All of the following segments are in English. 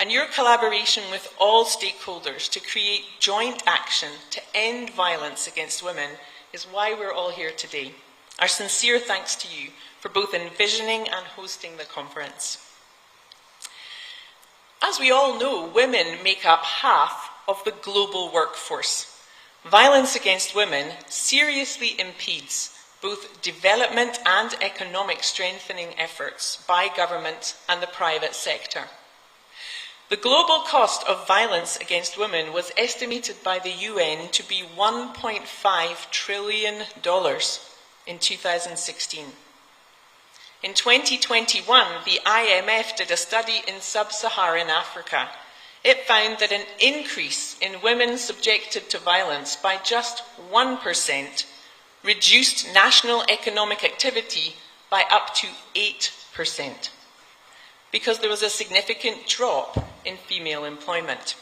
and your collaboration with all stakeholders to create joint action to end violence against women is why we're all here today. Our sincere thanks to you for both envisioning and hosting the conference. As we all know, women make up half of the global workforce. Violence against women seriously impedes both development and economic strengthening efforts by government and the private sector. The global cost of violence against women was estimated by the UN to be $1.5 trillion in 2016. In 2021, the IMF did a study in sub-Saharan Africa. It found that an increase in women subjected to violence by just 1% reduced national economic activity by up to 8%, because there was a significant drop in female employment.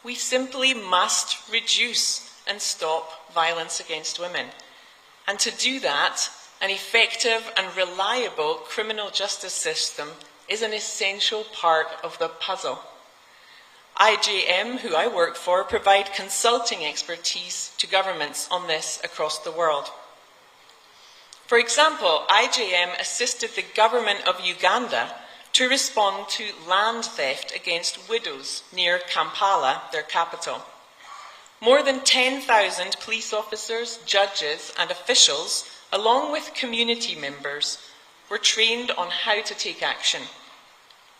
We simply must reduce and stop violence against women. And to do that, an effective and reliable criminal justice system is an essential part of the puzzle. IJM, who I work for, provide consulting expertise to governments on this across the world. For example, IJM assisted the government of Uganda to respond to land theft against widows near Kampala, their capital. More than 10,000 police officers, judges and officials, along with community members, were trained on how to take action.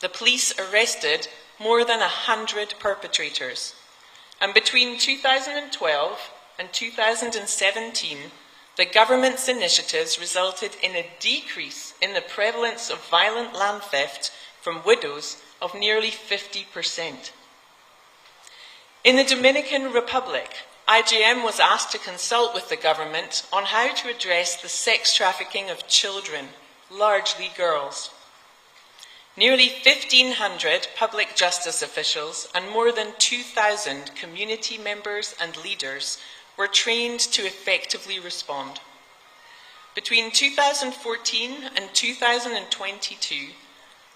The police arrested more than 100 perpetrators, and between 2012 and 2017, the government's initiatives resulted in a decrease in the prevalence of violent land theft from widows of nearly 50%. In the Dominican Republic, IJM was asked to consult with the government on how to address the sex trafficking of children, largely girls. Nearly 1,500 public justice officials and more than 2,000 community members and leaders were trained to effectively respond. Between 2014 and 2022,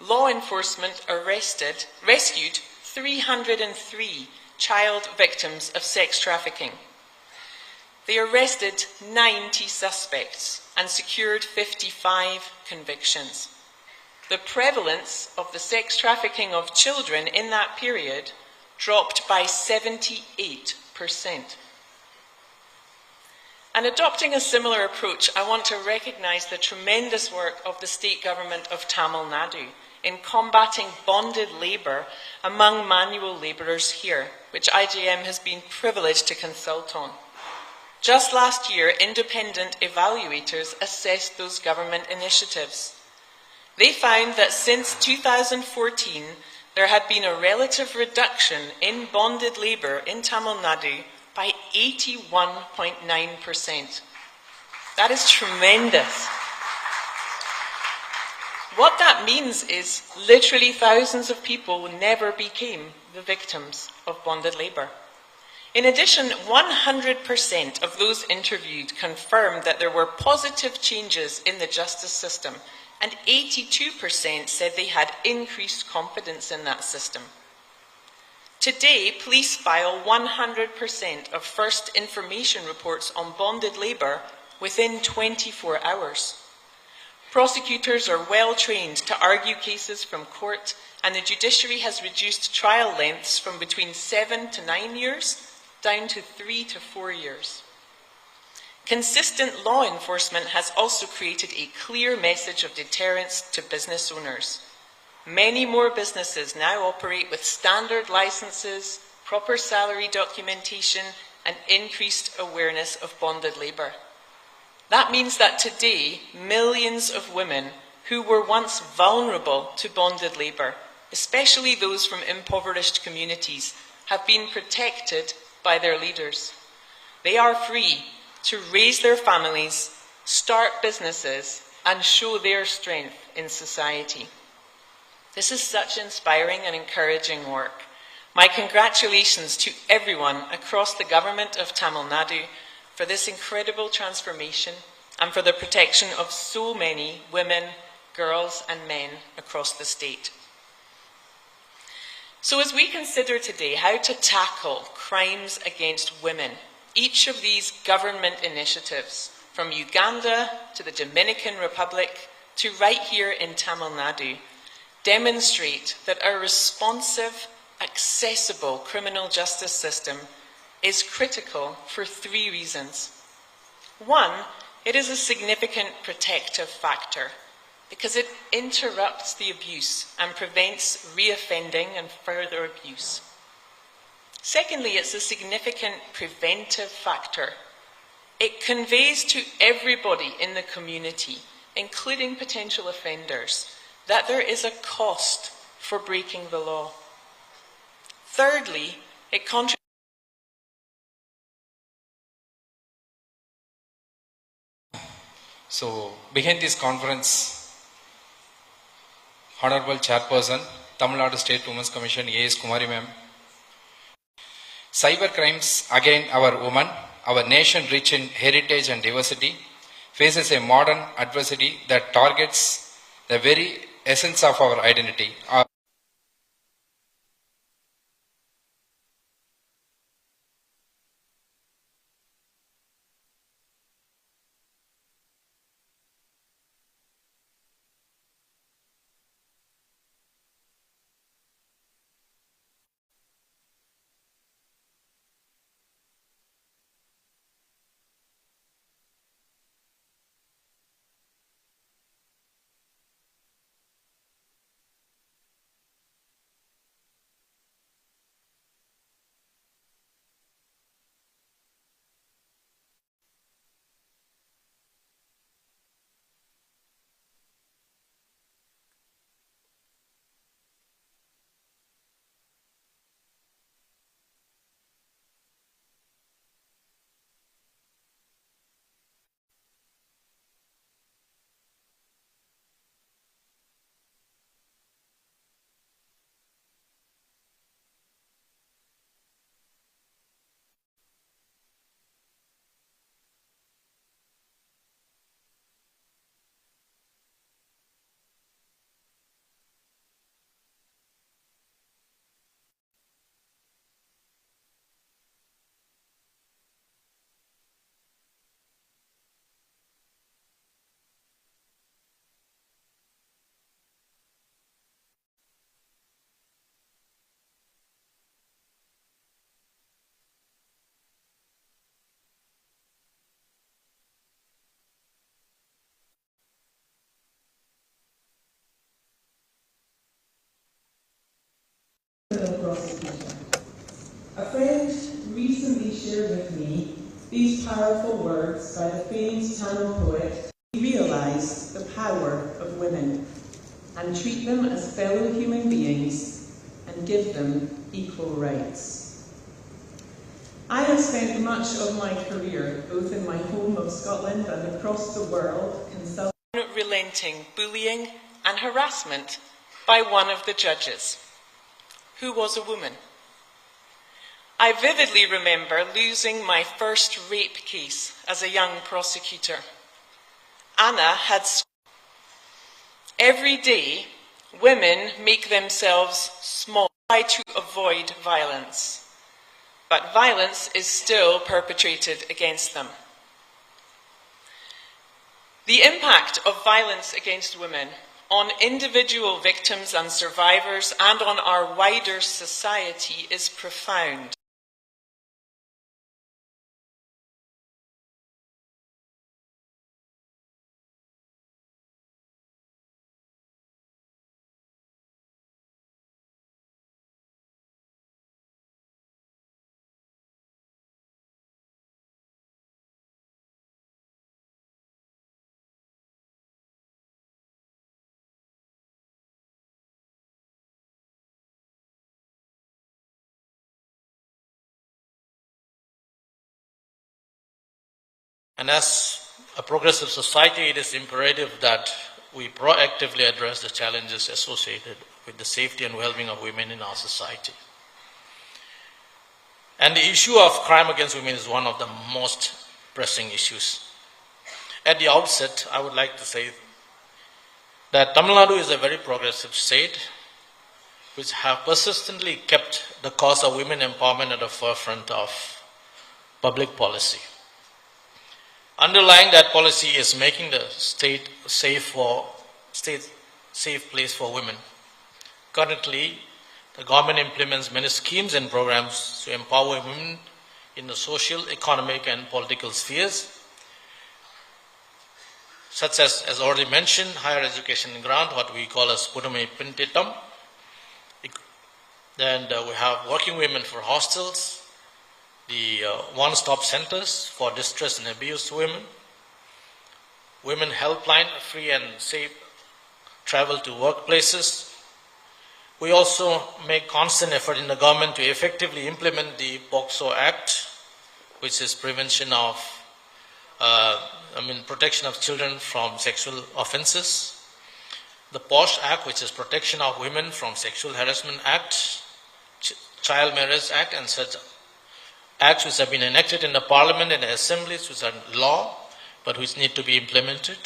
law enforcement rescued 303 child victims of sex trafficking. They arrested 90 suspects and secured 55 convictions. The prevalence of the sex trafficking of children in that period dropped by 78%. And adopting a similar approach, I want to recognise the tremendous work of the state government of Tamil Nadu in combating bonded labour among manual labourers here, which IJM has been privileged to consult on. Just last year, independent evaluators assessed those government initiatives. They found that since 2014, there had been a relative reduction in bonded labour in Tamil Nadu by 81.9%. That is tremendous. What that means is literally thousands of people never became the victims of bonded labour. In addition, 100% of those interviewed confirmed that there were positive changes in the justice system, and 82% said they had increased confidence in that system. Today, police file 100% of first information reports on bonded labour within 24 hours. Prosecutors are well trained to argue cases from court, and the judiciary has reduced trial lengths from between 7 to 9 years down to 3 to 4 years. Consistent law enforcement has also created a clear message of deterrence to business owners. Many more businesses now operate with standard licenses, proper salary documentation, and increased awareness of bonded labour. That means that today, millions of women who were once vulnerable to bonded labour, especially those from impoverished communities, have been protected by their leaders. They are free to raise their families, start businesses, and show their strength in society. This is such inspiring and encouraging work. My congratulations to everyone across the government of Tamil Nadu for this incredible transformation and for the protection of so many women, girls, and men across the state. So as we consider today how to tackle crimes against women, each of these government initiatives, from Uganda to the Dominican Republic to right here in Tamil Nadu, demonstrate that our responsive, accessible criminal justice system is critical for three reasons. One, it is a significant protective factor because it interrupts the abuse and prevents reoffending and further abuse. Secondly, it's a significant preventive factor. It conveys to everybody in the community, including potential offenders, that there is a cost for breaking the law. Thirdly, it contributes. So, behind this conference, Honorable Chairperson, Tamil Nadu State Women's Commission, A.S. Kumari Ma'am. Cyber crimes against our women, our nation rich in heritage and diversity, faces a modern adversity that targets the very essence of our identity. A friend recently shared with me these powerful words by the famed Tamil poet. We realize the power of women and treat them as fellow human beings and give them equal rights. I have spent much of my career, both in my home of Scotland and across the world, consulting Unrelenting bullying and harassment by one of the judges, who was a woman. I vividly remember losing my first rape case as a young prosecutor. Anna had. Every day, women make themselves small, try to avoid violence, but violence is still perpetrated against them. The impact of violence against women on individual victims and survivors and on our wider society is profound. And as a progressive society, it is imperative that we proactively address the challenges associated with the safety and well-being of women in our society. And the issue of crime against women is one of the most pressing issues. At the outset, I would like to say that Tamil Nadu is a very progressive state which have persistently kept the cause of women empowerment at the forefront of public policy. Underlying that policy is making the state safe place for women. Currently, the government implements many schemes and programs to empower women in the social, economic, and political spheres, such as already mentioned, higher education grant, what we call as Pudume Pintitam. Then we have working women for hostels, the one-stop centers for distressed and abused women, women helpline, free and safe travel to workplaces. We also make constant effort in the government to effectively implement the POCSO Act, which is prevention of, protection of children from sexual offenses. The POSH Act, which is Protection of Women from Sexual Harassment Act, Child Marriage Act, and such acts which have been enacted in the Parliament and the assemblies, which are law, but which need to be implemented.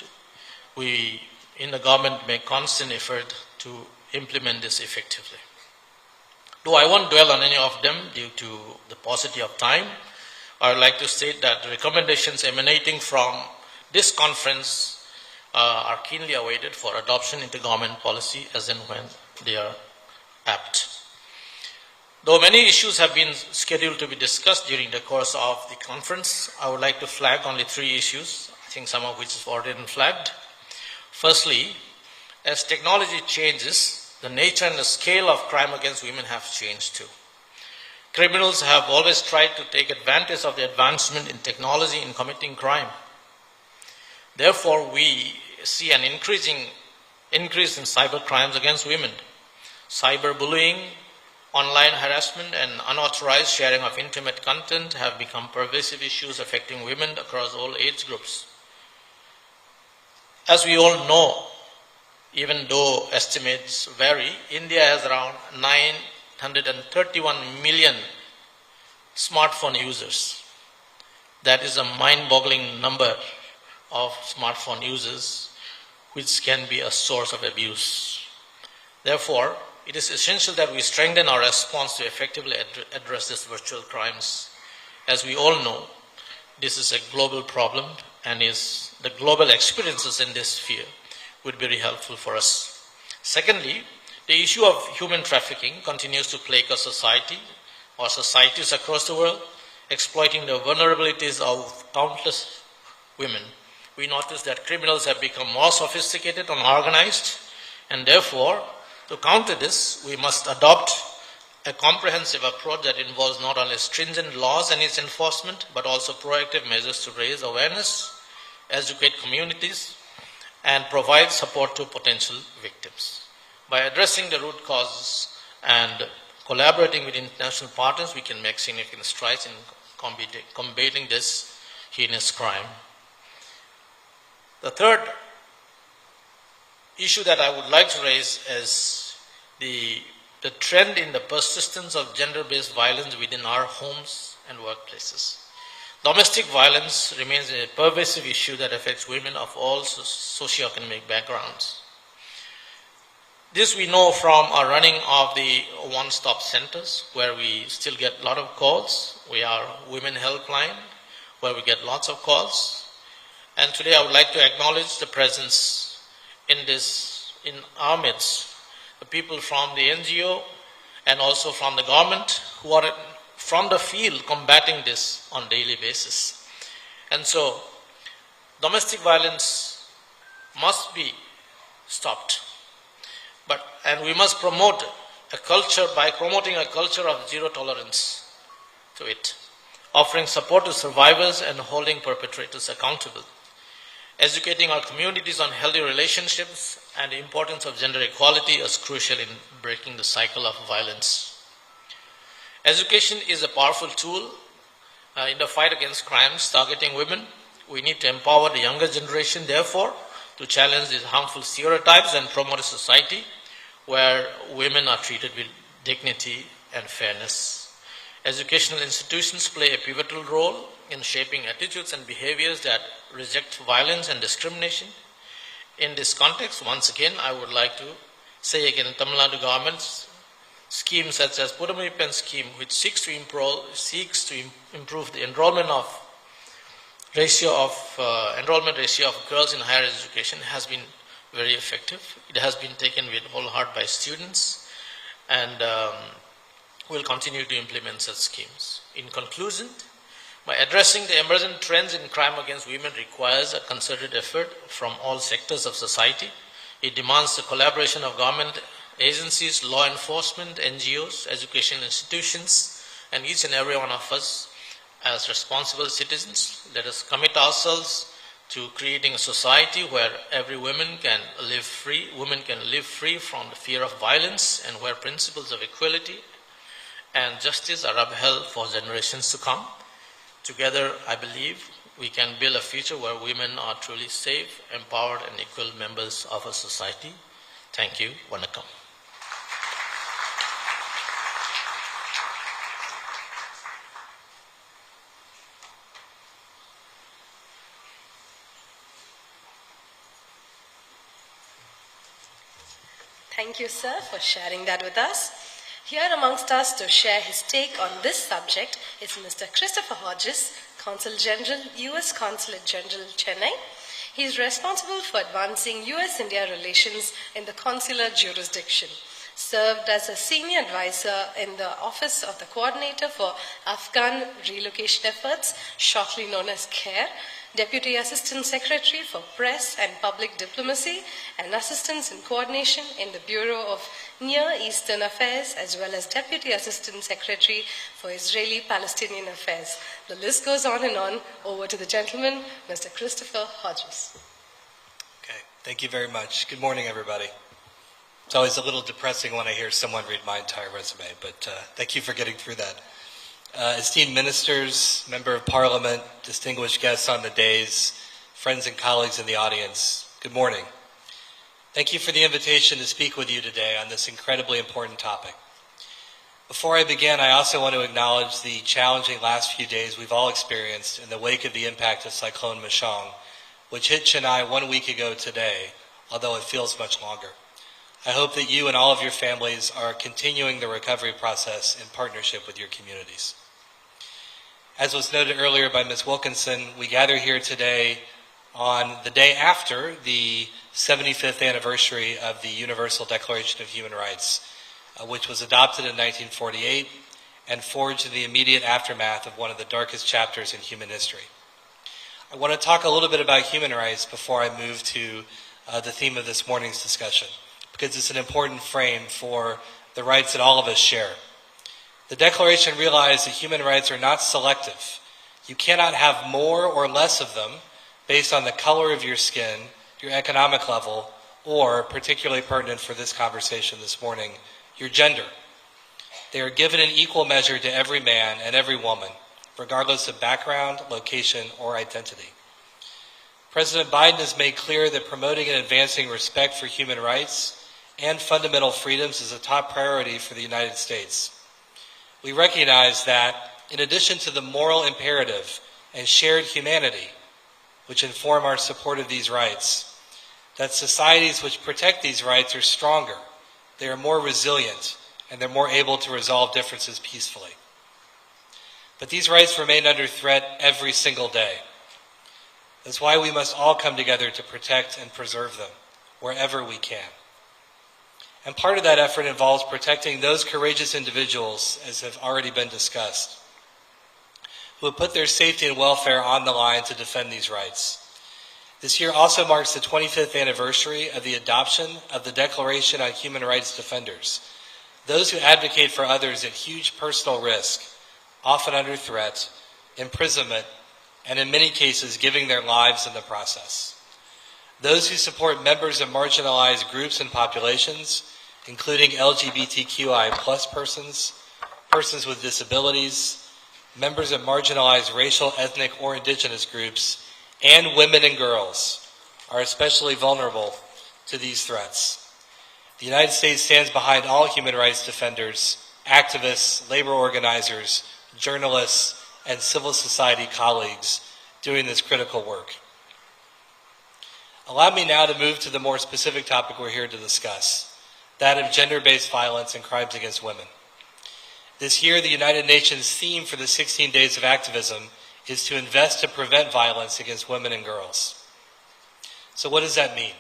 We, in the government, make constant effort to implement this effectively. Though I won't dwell on any of them due to the paucity of time, I would like to state that the recommendations emanating from this conference are keenly awaited for adoption into government policy as and when they are apt. Though many issues have been scheduled to be discussed during the course of the conference, I would like to flag only 3 issues, I think some of which have already been flagged. Firstly, as technology changes, the nature and the scale of crime against women have changed too. Criminals have always tried to take advantage of the advancement in technology in committing crime. Therefore, we see an increase in cyber crimes against women. Cyberbullying, online harassment, and unauthorized sharing of intimate content have become pervasive issues affecting women across all age groups. As we all know, even though estimates vary, India has around 931 million smartphone users. That is a mind-boggling number of smartphone users, which can be a source of abuse. Therefore, it is essential that we strengthen our response to effectively address these virtual crimes. As we all know, this is a global problem, and the global experiences in this sphere would be very helpful for us. Secondly, the issue of human trafficking continues to plague our society or societies across the world, exploiting the vulnerabilities of countless women. We notice that criminals have become more sophisticated and organized, and therefore, to counter this, we must adopt a comprehensive approach that involves not only stringent laws and its enforcement, but also proactive measures to raise awareness, educate communities, and provide support to potential victims. By addressing the root causes and collaborating with international partners, we can make significant strides in combating this heinous crime. The third issue that I would like to raise is the trend in the persistence of gender-based violence within our homes and workplaces. Domestic violence remains a pervasive issue that affects women of all socioeconomic backgrounds. This we know from our running of the one-stop centers, where we still get a lot of calls. We are Women Helpline, where we get lots of calls. And today I would like to acknowledge the presence in our midst, the people from the NGO and also from the government who are from the field combating this on a daily basis. And so, domestic violence must be stopped. And we must promote a culture by promoting a culture of zero tolerance to it, offering support to survivors and holding perpetrators accountable. Educating our communities on healthy relationships and the importance of gender equality is crucial in breaking the cycle of violence. Education is a powerful tool in the fight against crimes targeting women. We need to empower the younger generation, therefore, to challenge these harmful stereotypes and promote a society where women are treated with dignity and fairness. Educational institutions play a pivotal role in shaping attitudes and behaviors that reject violence and discrimination. In this context, once again, I would like to say again, Tamil Nadu government schemes such as Pudamai Pen scheme, which seeks to improve the enrollment ratio of girls in higher education, has been very effective. It has been taken with whole heart by students, and we'll continue to implement such schemes. In conclusion, by addressing the emergent trends in crime against women requires a concerted effort from all sectors of society. It demands the collaboration of government agencies, law enforcement, NGOs, education institutions, and each and every one of us as responsible citizens. Let us commit ourselves to creating a society where every woman can live free from the fear of violence, and where principles of equality and justice are upheld for generations to come. Together, I believe we can build a future where women are truly safe, empowered, and equal members of our society. Thank you. Vanakkam. Thank you, sir, for sharing that with us. Here amongst us to share his take on this subject is Mr. Christopher Hodges, Consul General, U.S. Consulate General, Chennai. He is responsible for advancing U.S.-India relations in the consular jurisdiction. Served as a senior advisor in the Office of the Coordinator for Afghan Relocation Efforts, shortly known as CARE, Deputy Assistant Secretary for Press and Public Diplomacy, and Assistance in Coordination in the Bureau of Near Eastern Affairs, as well as Deputy Assistant Secretary for Israeli-Palestinian Affairs. The list goes on and on. Over to the gentleman, Mr. Christopher Hodges. Okay, thank you very much. Good morning, everybody. It's always a little depressing when I hear someone read my entire resume, but thank you for getting through that. Esteemed ministers, member of parliament, distinguished guests on the dais, friends and colleagues in the audience, good morning. Thank you for the invitation to speak with you today on this incredibly important topic. Before I begin, I also want to acknowledge the challenging last few days we've all experienced in the wake of the impact of Cyclone Mashong, which hit Chennai 1 week ago today, although it feels much longer. I hope that you and all of your families are continuing the recovery process in partnership with your communities. As was noted earlier by Ms. Wilkinson, we gather here today on the day after the 75th anniversary of the Universal Declaration of Human Rights, which was adopted in 1948 and forged in the immediate aftermath of one of the darkest chapters in human history. I want to talk a little bit about human rights before I move to the theme of this morning's discussion, because it's an important frame for the rights that all of us share. The Declaration realized that human rights are not selective. You cannot have more or less of them based on the color of your skin, your economic level, or, particularly pertinent for this conversation this morning, your gender. They are given in equal measure to every man and every woman, regardless of background, location, or identity. President Biden has made clear that promoting and advancing respect for human rights and fundamental freedoms is a top priority for the United States. We recognize that, in addition to the moral imperative and shared humanity, which inform our support of these rights, that societies which protect these rights are stronger, they are more resilient, and they're more able to resolve differences peacefully. But these rights remain under threat every single day. That's why we must all come together to protect and preserve them wherever we can. And part of that effort involves protecting those courageous individuals, as have already been discussed, who have put their safety and welfare on the line to defend these rights. This year also marks the 25th anniversary of the adoption of the Declaration on Human Rights Defenders, those who advocate for others at huge personal risk, often under threat, imprisonment, and in many cases giving their lives in the process. Those who support members of marginalized groups and populations, including LGBTQI+ persons, persons with disabilities, members of marginalized racial, ethnic, or indigenous groups, and women and girls, are especially vulnerable to these threats. The United States stands behind all human rights defenders, activists, labor organizers, journalists, and civil society colleagues doing this critical work. Allow me now to move to the more specific topic we're here to discuss, that of gender-based violence and crimes against women. This year, the United Nations theme for the 16 Days of Activism is to invest to prevent violence against women and girls. So what does that mean?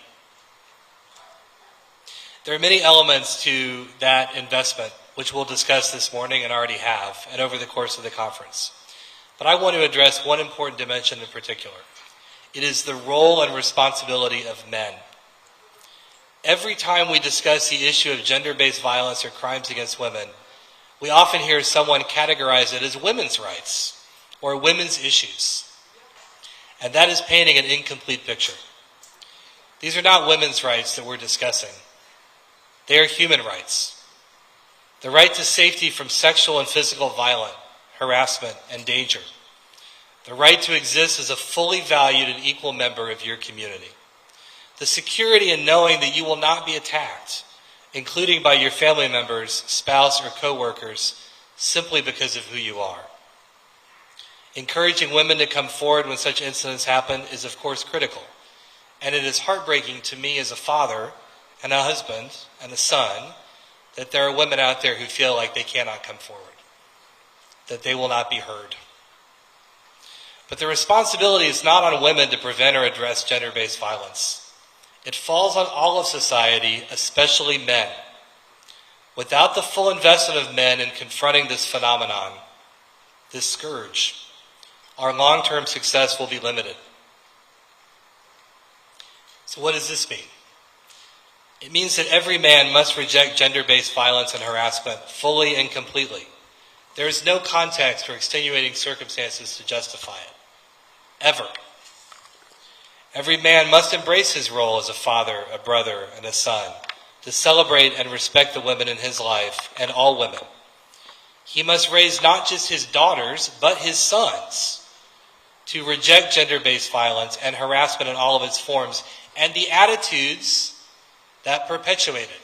There are many elements to that investment, which we'll discuss this morning and already have, and over the course of the conference. But I want to address one important dimension in particular. It is the role and responsibility of men. Every time we discuss the issue of gender-based violence or crimes against women, we often hear someone categorize it as women's rights or women's issues. And that is painting an incomplete picture. These are not women's rights that we're discussing. They are human rights. The right to safety from sexual and physical violence, harassment, and danger. The right to exist as a fully valued and equal member of your community. The security in knowing that you will not be attacked, including by your family members, spouse, or co-workers, simply because of who you are. Encouraging women to come forward when such incidents happen is, of course, critical. And it is heartbreaking to me as a father and a husband and a son that there are women out there who feel like they cannot come forward, that they will not be heard. But the responsibility is not on women to prevent or address gender-based violence. It falls on all of society, especially men. Without the full investment of men in confronting this phenomenon, this scourge, our long-term success will be limited. So what does this mean? It means that every man must reject gender-based violence and harassment fully and completely. There is no context or extenuating circumstances to justify it. Ever. Every man must embrace his role as a father, a brother, and a son, to celebrate and respect the women in his life and all women. He must raise not just his daughters, but his sons, to reject gender-based violence and harassment in all of its forms and the attitudes that perpetuate it.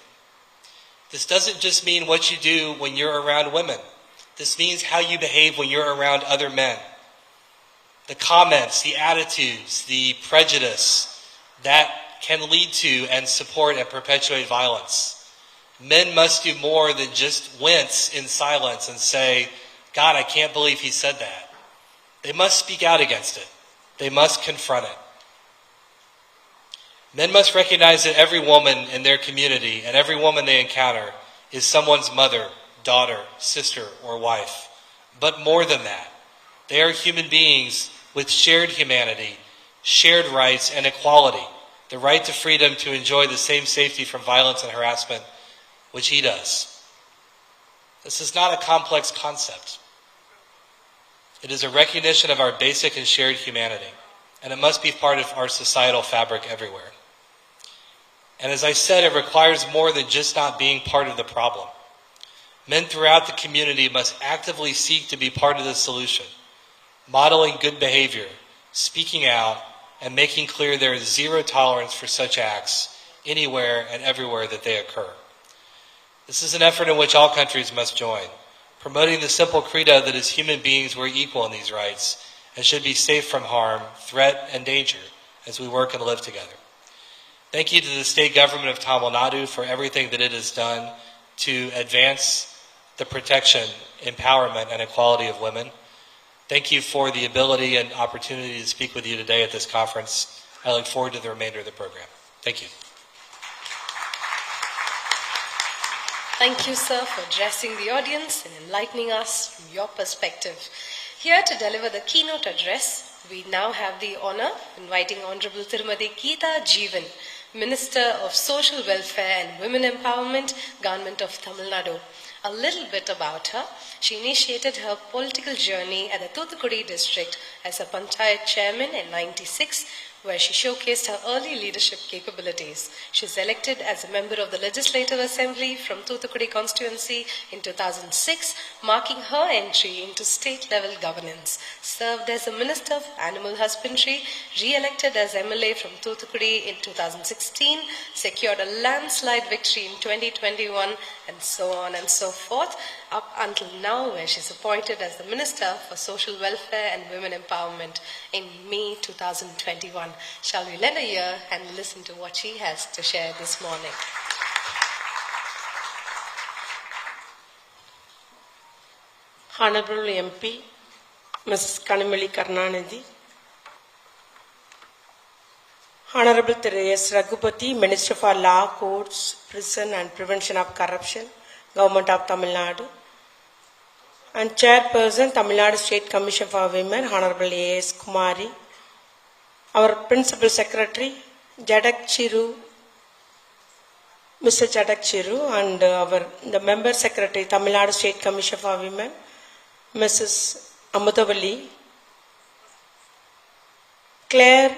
This doesn't just mean what you do when you're around women. This means how you behave when you're around other men. The comments, the attitudes, the prejudice that can lead to and support and perpetuate violence. Men must do more than just wince in silence and say, God, I can't believe he said that. They must speak out against it. They must confront it. Men must recognize that every woman in their community and every woman they encounter is someone's mother, daughter, sister, or wife. But more than that, they are human beings with shared humanity, shared rights, and equality, the right to freedom to enjoy the same safety from violence and harassment which he does. This is not a complex concept. It is a recognition of our basic and shared humanity, and it must be part of our societal fabric everywhere. And as I said, it requires more than just not being part of the problem. Men throughout the community must actively seek to be part of the solution, modeling good behavior, speaking out, and making clear there is zero tolerance for such acts anywhere and everywhere that they occur. This is an effort in which all countries must join, promoting the simple credo that as human beings we're equal in these rights and should be safe from harm, threat, and danger as we work and live together. Thank you to the state government of Tamil Nadu for everything that it has done to advance the protection, empowerment, and equality of women. Thank you for the ability and opportunity to speak with you today at this conference. I look forward to the remainder of the program. Thank you. Thank you, sir, for addressing the audience and enlightening us from your perspective. Here to deliver the keynote address, we now have the honor of inviting Honorable Tirumati Geeta Jeevan, Minister of Social Welfare and Women Empowerment, Government of Tamil Nadu. A little bit about her. She initiated her political journey at the Thoothukudi district as a Panchayat chairman in '96, where she showcased her early leadership capabilities. She was elected as a member of the Legislative Assembly from Thoothukudi constituency in 2006, marking her entry into state-level governance. Served as a Minister of Animal Husbandry, re-elected as MLA from Thoothukudi in 2016, secured a landslide victory in 2021, and so on and so forth, up until now, where she's appointed as the Minister for Social Welfare and Women Empowerment in May 2021. Shall we lend a ear and listen to what she has to share this morning? Honorable MP, Mrs. Kanimali Karnanidhi, Honorable S. Raghupati, Minister for Law, Courts, Prison and Prevention of Corruption, Government of Tamil Nadu, and Chairperson, Tamil Nadu State Commission for Women, Honorable A.S. Kumari, our Principal Secretary, Jadak Chiru, Mr. Jadak Chiru, and the Member Secretary, Tamil Nadu State Commission for Women, Mrs. Amutavalli, Claire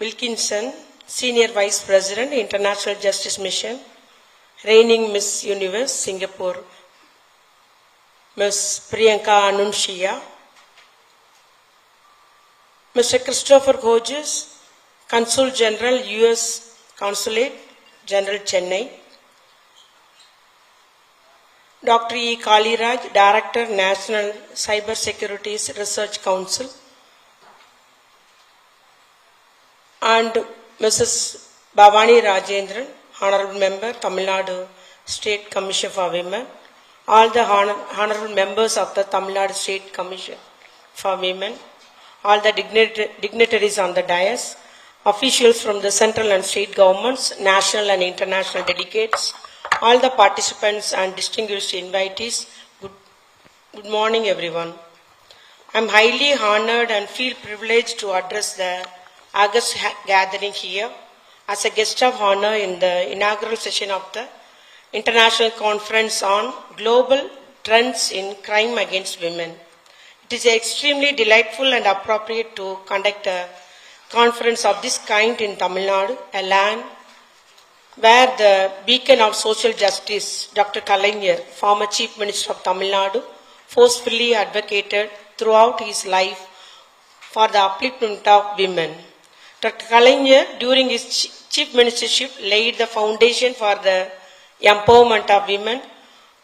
Wilkinson, Senior Vice President, International Justice Mission, reigning Miss Universe, Singapore, Ms. Priyanka Anunshiya, Mr. Christopher Hodges, Consul General, U.S. Consulate General, Chennai, Dr. E. Kaliraj, Director, National Cyber Security Research Council, and Mrs. Bhavani Rajendran, Honorable Member, Tamil Nadu State Commission for Women, all the honorable members of the Tamil Nadu State Commission for Women, all the dignitaries on the dais, officials from the central and state governments, national and international delegates, all the participants and distinguished invitees, good morning everyone. I am highly honored and feel privileged to address the August gathering here as a guest of honor in the inaugural session of the International Conference on Global Trends in Crime Against Women. It is extremely delightful and appropriate to conduct a conference of this kind in Tamil Nadu, a land where the beacon of social justice, Dr. Kalyana, former Chief Minister of Tamil Nadu, forcefully advocated throughout his life for the upliftment of women. Dr. Kalyana, during his chief ministership, laid the foundation for the empowerment of women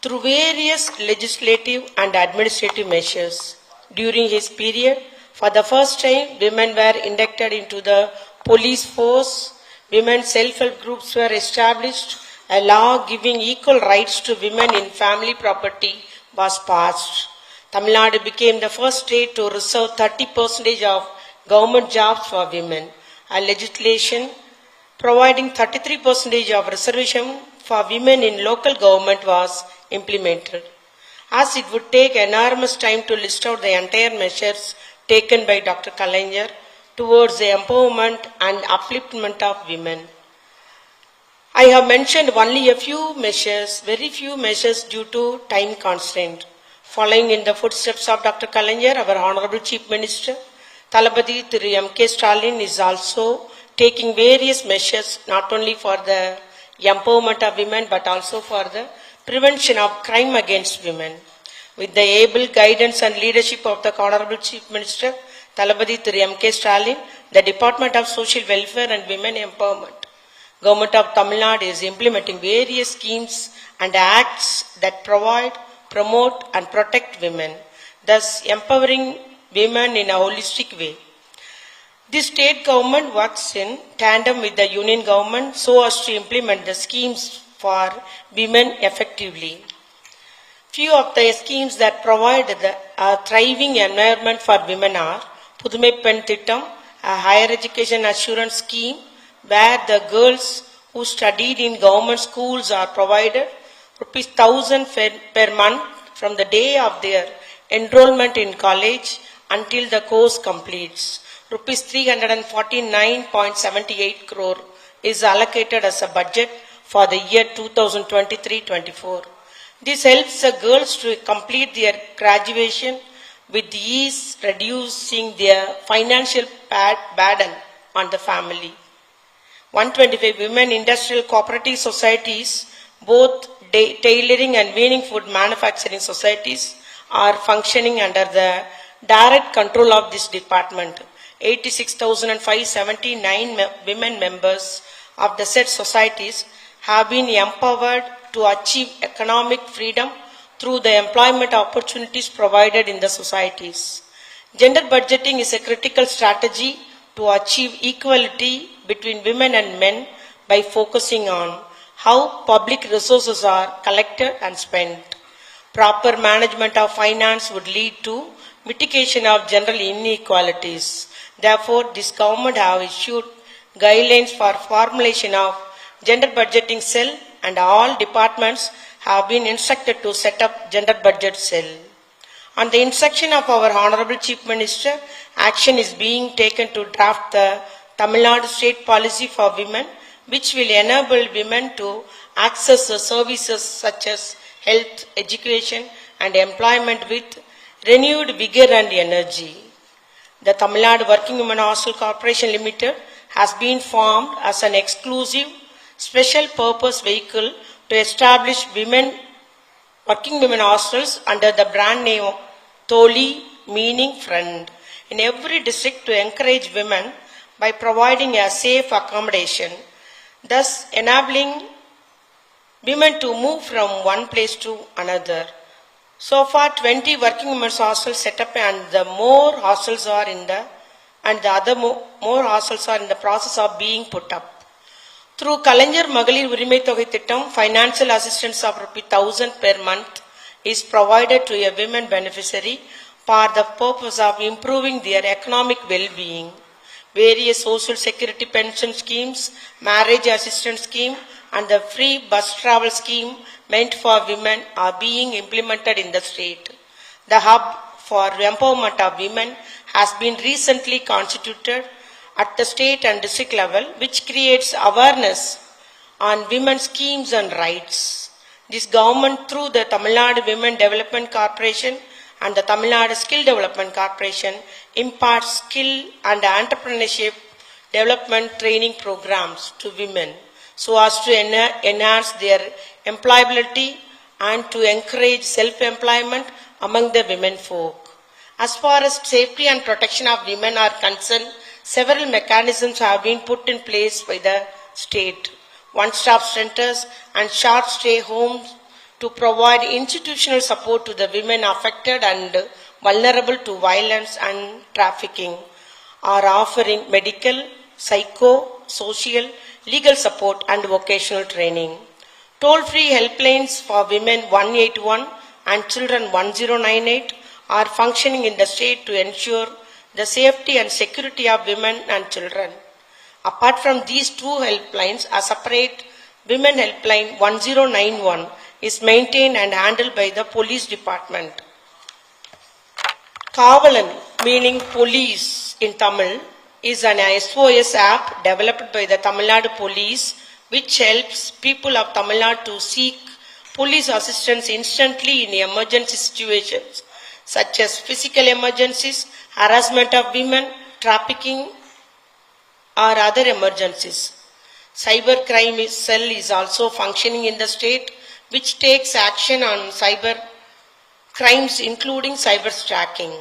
through various legislative and administrative measures. During his period, for the first time, women were inducted into the police force, women's self-help groups were established, a law giving equal rights to women in family property was passed. Tamil Nadu became the first state to reserve 30% of government jobs for women. A legislation providing 33% of reservation for women in local government was implemented. As it would take enormous time to list out the entire measures taken by Dr. Kalyana towards the empowerment and upliftment of women. I have mentioned only a few measures, very few measures due to time constraint. Following in the footsteps of Dr. Kalyana, our Honorable Chief Minister, Thalapathy Thiru M.K. Stalin is also taking various measures not only for the empowerment of women but also for the prevention of crime against women. With the able guidance and leadership of the Honorable Chief Minister, Thalapathy Thiru M.K. Stalin, the Department of Social Welfare and Women Empowerment, Government of Tamil Nadu is implementing various schemes and acts that provide, promote and protect women, thus empowering women in a holistic way. The state government works in tandem with the union government so as to implement the schemes for women effectively. Few of the schemes that provide a thriving environment for women are Pudumai Pen Thittam, a higher education assurance scheme where the girls who studied in government schools are provided ₹1,000 per month from the day of their enrollment in college until the course completes. ₹349.78 crore is allocated as a budget for the year 2023-24. This helps the girls to complete their graduation with ease, reducing their financial burden on the family. 125 women industrial cooperative societies, both tailoring and weaning food manufacturing societies, are functioning under the direct control of this department. 86,579 women members of the said societies have been empowered to achieve economic freedom through the employment opportunities provided in the societies. Gender budgeting is a critical strategy to achieve equality between women and men by focusing on how public resources are collected and spent. Proper management of finance would lead to mitigation of general inequalities. Therefore, this government have issued guidelines for formulation of gender budgeting cell, and all departments have been instructed to set up gender budget cell. On the instruction of our Honorable Chief Minister, action is being taken to draft the Tamil Nadu State Policy for Women, which will enable women to access the services such as health, education and employment with renewed vigor and energy. The Tamil Nadu Working Women Hostel Corporation Limited has been formed as an exclusive special purpose vehicle to establish working women hostels under the brand name Tholi, meaning friend, in every district to encourage women by providing a safe accommodation, thus enabling women to move from one place to another. So far, 20 working women's hostels set up, and the more hostels are in the process of being put up. Through Kalaignar Magalir Urimai Thogai Thittam, financial assistance of ₹1,000 per month is provided to a women beneficiary for the purpose of improving their economic well-being. Various social security pension schemes, marriage assistance scheme, and the free bus travel scheme meant for women are being implemented in the state. The hub for empowerment of women has been recently constituted at the state and district level, which creates awareness on women's schemes and rights. This government, through the Tamil Nadu Women Development Corporation and the Tamil Nadu Skill Development Corporation, imparts skill and entrepreneurship development training programs to women so as to enhance their employability and to encourage self-employment among the women folk. As far as safety and protection of women are concerned, several mechanisms have been put in place by the state. One-stop centers and short-stay homes to provide institutional support to the women affected and vulnerable to violence and trafficking are offering medical, psycho, social, legal support and vocational training. Toll-free helplines for women 181 and children 1098 are functioning in the state to ensure the safety and security of women and children. Apart from these two helplines, a separate women helpline 1091 is maintained and handled by the police department. Kavalan, meaning police in Tamil, is an SOS app developed by the Tamil Nadu Police, which helps people of Tamil Nadu to seek police assistance instantly in emergency situations such as physical emergencies, harassment of women, trafficking, or other emergencies. Cyber crime cell is also functioning in the state, which takes action on cyber crimes including cyber tracking.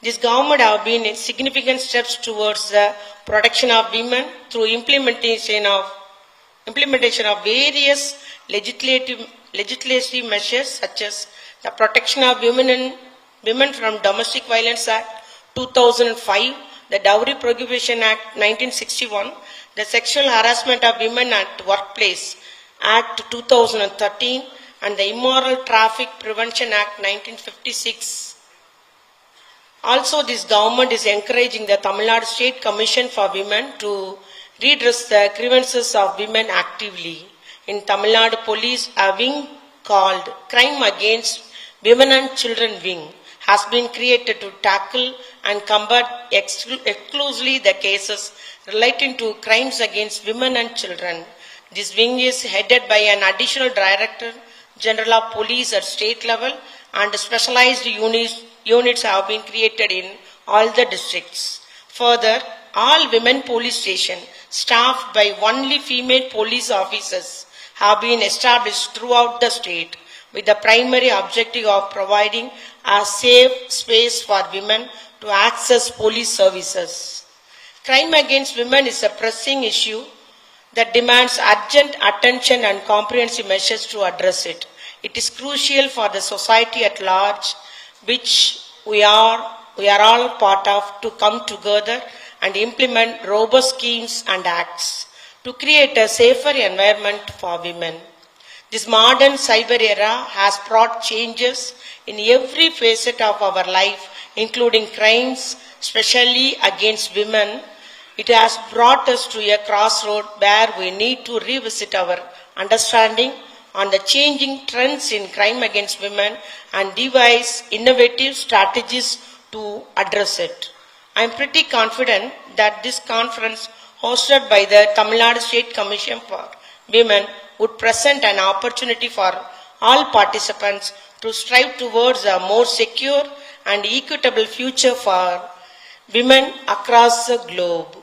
This government have been in significant steps towards the protection of women through implementation of various legislative measures such as the Protection of Women from Domestic Violence Act 2005, the Dowry Prohibition Act 1961, the Sexual Harassment of Women at Workplace Act 2013, and the Immoral Traffic Prevention Act 1956. Also, this government is encouraging the Tamil Nadu State Commission for Women to redress the grievances of women actively. In Tamil Nadu Police, a wing called Crime Against Women and Children Wing has been created to tackle and combat exclusively the cases relating to crimes against women and children. This wing is headed by an additional Director General of Police at state level, and specialized units have been created in all the districts. Further, all women police stations staffed by only female police officers have been established throughout the state with the primary objective of providing a safe space for women to access police services. Crime against women is a pressing issue that demands urgent attention and comprehensive measures to address it. It is crucial for the society at large, which we are all part of, to come together and implement robust schemes and acts to create a safer environment for women. This modern cyber era has brought changes in every facet of our life, including crimes, especially against women. It has brought us to a crossroad where we need to revisit our understanding on the changing trends in crime against women and devise innovative strategies to address it. I am pretty confident that this conference hosted by the Tamil Nadu State Commission for Women would present an opportunity for all participants to strive towards a more secure and equitable future for women across the globe.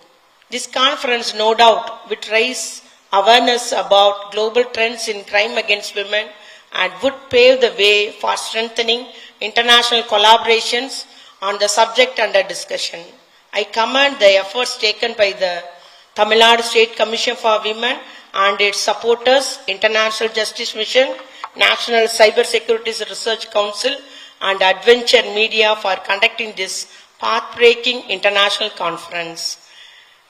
This conference, no doubt, will raise awareness about global trends in crime against women and would pave the way for strengthening international collaborations on the subject under discussion. I commend the efforts taken by the Tamil Nadu State Commission for Women and its supporters, International Justice Mission, National Cyber Security Research Council, and Adventure Media for conducting this path-breaking international conference.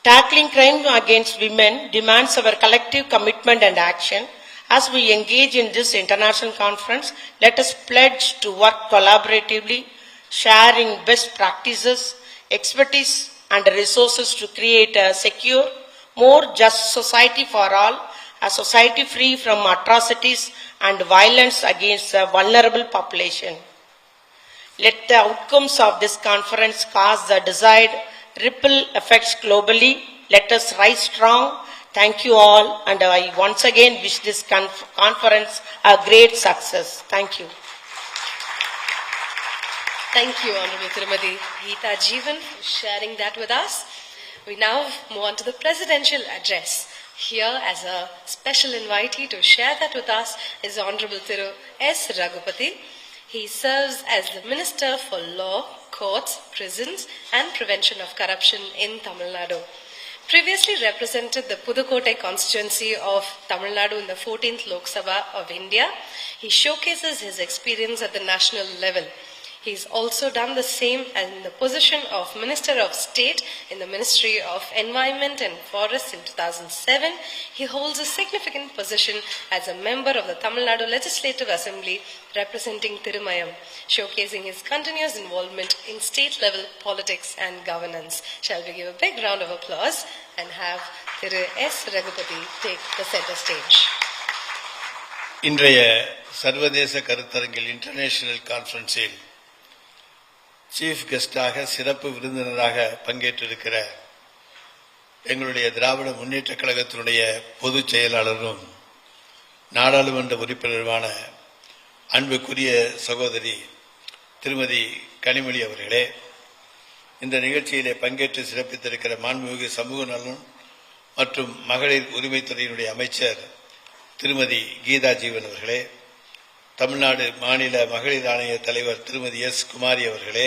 Tackling crime against women demands our collective commitment and action. As we engage in this international conference, let us pledge to work collaboratively, sharing best practices, expertise, and resources to create a secure, more just society for all, a society free from atrocities and violence against a vulnerable population. Let the outcomes of this conference cause the desired ripple effects globally. Let us rise strong. Thank you all, and I once again wish this conference a great success. Thank you. Thank you, Honorable Tirumati Geeta Jeevan, for sharing that with us. We now move on to the presidential address. Here, as a special invitee to share that with us, is Honorable Thiru S. Raghupati. He serves as the Minister for Law, Courts, Prisons and Prevention of Corruption in Tamil Nadu. Previously represented the Pudukkottai constituency of Tamil Nadu in the 14th Lok Sabha of India, he showcases his experience at the national level. He's also done the same in the position of Minister of State in the Ministry of Environment and Forests in 2007. He holds a significant position as a member of the Tamil Nadu Legislative Assembly representing Thirumayam, showcasing his continuous involvement in state-level politics and governance. Shall we give a big round of applause and have Thiru S. Raghupati take the center stage. இன்றைய சர்வதேச கருத்தரங்கில் international கான்ஃபரன்ஸில் chief கெஸ்டாக சிறப்பு விருந்தினராக பங்கேற்றிருக்கிற எங்களுடைய திராவிட முன்னேற்றக் கழகத்தினுடைய பொதுச் செயலாளரும் நாடாளுமன்ற உறுப்பினருமான அன்புக்குரிய சகோதரி திருமதி கனிமொழி அவர்களே, இந்த நிகழ்ச்சியிலே பங்கேற்று சிறப்பித்திருக்கிற மாண்புமிகு சமூக நலன் மற்றும் மகளிர் உரிமைத்துறையினுடைய அமைச்சர் திருமதி கீதா ஜீவன் அவர்களே, தமிழ்நாடு மாநில மகளிர் ஆணைய தலைவர் திருமதி எஸ். குமாரி அவர்களே,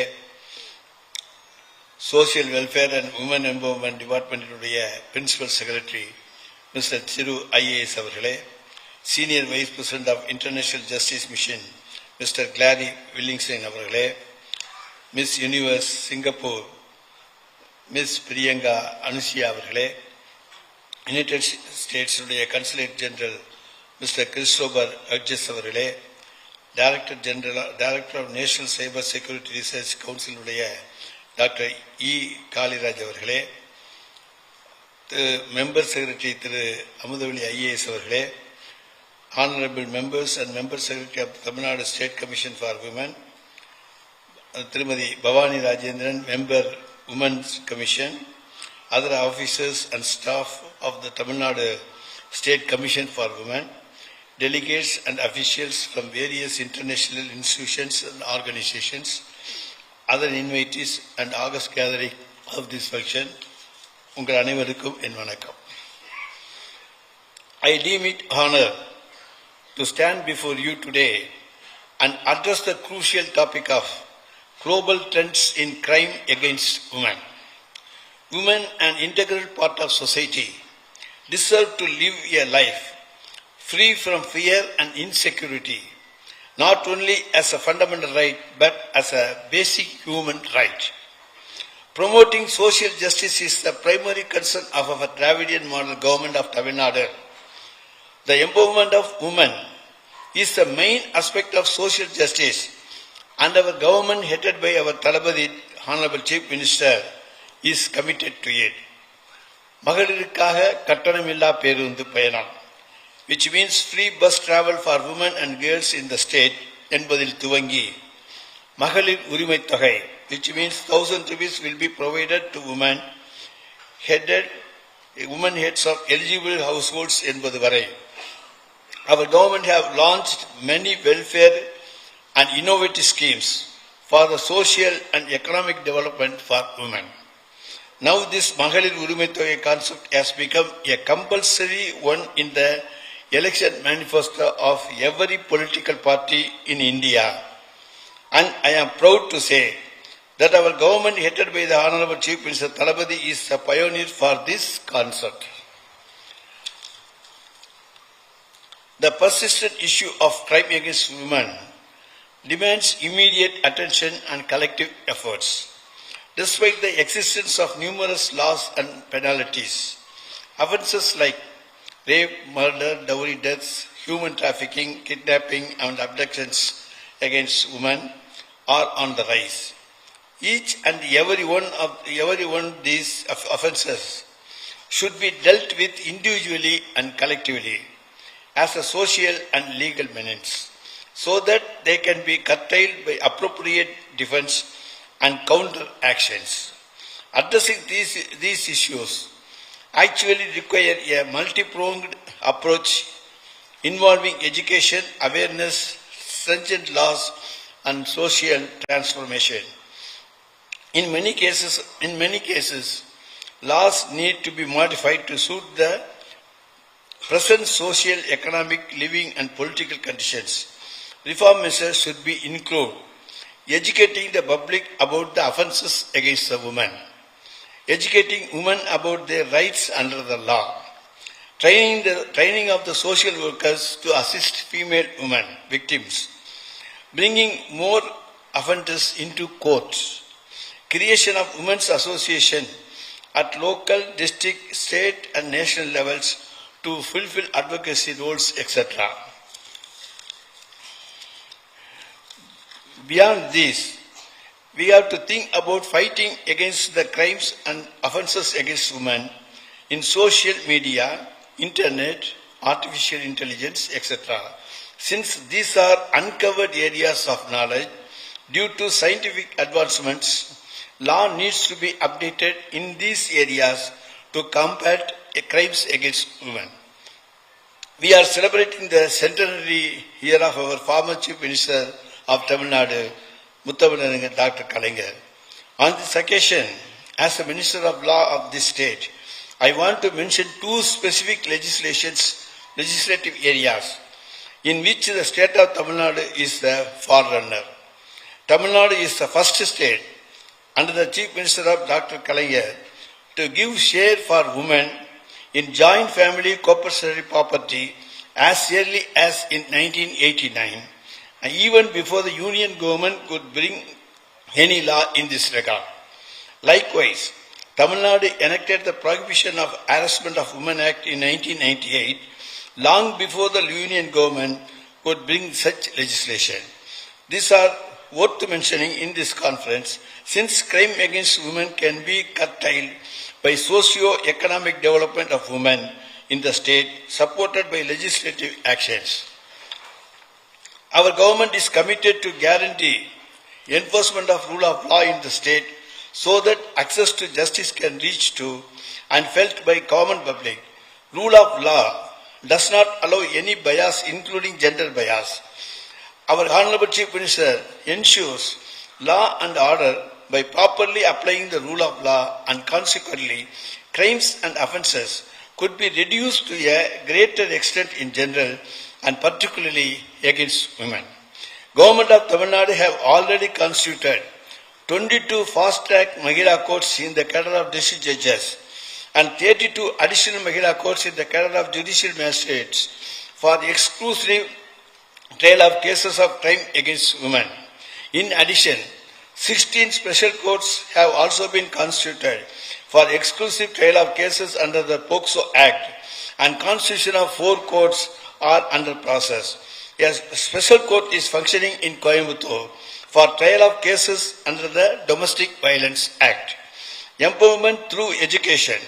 social welfare and women empowerment டிபார்ட்மெண்டினுடைய பிரின்சிபல் செக்ரட்டரி மிஸ்டர் திரு ஐஏஎஸ் அவர்களே, senior vice president of international justice mission mister Clary Willingson அவர்களே, miss universe Singapore miss Priyanka Anusiya அவர்களே, யுனைடெட் ஸ்டேட்ஸுடைய consulate general mister Christopher Hodges அவர்களே, director of national cyber security research கவுன்சிலுடைய doctor E Kaliraj அவர்களே, member secretary திரு Amudhavalli IAS அவர்களே, honorable members and member secretary of Tamil Nadu State Commission for Women, திருமதி Bhavani Rajendran, member Women's Commission, other officers and staff of the Tamil Nadu State Commission for Women, delegates and officials from various international institutions and organizations, other invitees and August gathering of this function, உங்கள் அனைவருக்கும் என் வணக்கம். I deem it honor to stand before you today and address the crucial topic of global trends in crime against women. Women, an integral part of society, deserve to live a life free from fear and insecurity, not only as a fundamental right but as a basic human right. Promoting social justice is the primary concern of our Dravidian model government of Tamil Nadu. The empowerment of women is the main aspect of social justice, and our government headed by our Talabadi, Honorable Chief Minister, is committed to it. மகளிருக்காக கட்டணமில்லா பேருந்து பயணம், which means free bus travel for women and girls in the state என்பதில் துவங்கி, மகளிர் உரிமை தொகை, which means 1,000 rupees will be provided to women heads of eligible households என்பது வரை. Our government have launched many welfare and innovative schemes for the social and economic development for women. Now this Mahalir Urimai Thogai concept has become a compulsory one in the election manifesto of every political party in India. And I am proud to say that our government headed by the Honorable Chief Minister Talabadi is a pioneer for this concept. The persistent issue of crime against women demands immediate attention and collective efforts. Despite the existence of numerous laws and penalties, offences like rape, murder, dowry deaths, human trafficking, kidnapping and abductions against women are on the rise. Each and every one of these offences should be dealt with individually and collectively as a social and legal menace, so that they can be curtailed by appropriate defense and counter actions. Addressing these issues actually require a multi-pronged approach involving education, awareness, stringent laws, and social transformation. In many cases, laws need to be modified to suit the present social, economic, living and political conditions. Reform measures should be include educating the public about the offences against the women, educating women about their rights under the law, training of the social workers to assist female women victims, bringing more offenders into courts, creation of women's association at local, district, state and national levels to fulfill advocacy roles, etc. Beyond this, we have to think about fighting against the crimes and offences against women in social media, internet, artificial intelligence, etc. Since these are uncovered areas of knowledge, due to scientific advancements, law needs to be updated in these areas to combat crimes against women. We are celebrating the centenary year of our former Chief Minister of Tamil Nadu, Dr. Kalyana. On this occasion, as the Minister of Law of this state, I want to mention two specific legislative areas in which the state of Tamil Nadu is the forerunner. Tamil Nadu is the first state under the Chief Minister of Dr. Kalyana to give share for women in joint family compulsory property as early as in 1989, and even before the Union government could bring any law in this regard. Likewise, Tamil Nadu enacted the Prohibition of Harassment of Women Act in 1998, long before the Union government could bring such legislation. These are worth mentioning in this conference, since crime against women can be curtailed by socio-economic development of women in the state, supported by legislative actions. Our government is committed to guarantee enforcement of rule of law in the state so that access to justice can reach to and felt by common public. Rule of law does not allow any bias, including gender bias. Our Honorable Chief Minister ensures law and order by properly applying the rule of law, and consequently, crimes and offences could be reduced to a greater extent in general and particularly against women. Government of Tamil Nadu have already constituted 22 fast-track Mahila courts in the cadre of district judges and 32 additional Mahila courts in the cadre of judicial magistrates for the exclusive trial of cases of crime against women. In addition, 16 special courts have also been constituted for exclusive trial of cases under the POCSO Act, and constitution of 4 courts are under process. A special court is functioning in Coimbatore for trial of cases under the Domestic Violence Act. Empowerment through education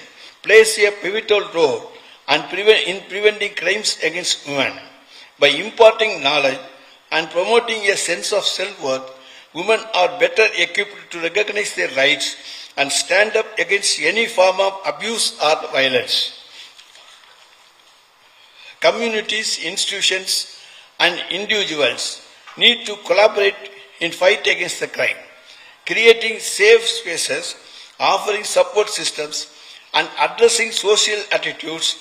plays a pivotal role in preventing crimes against women. By imparting knowledge and promoting a sense of self-worth, women are better equipped to recognize their rights and stand up against any form of abuse or violence. Communities, institutions, and individuals need to collaborate in fight against the crime, creating safe spaces, offering support systems, and addressing social attitudes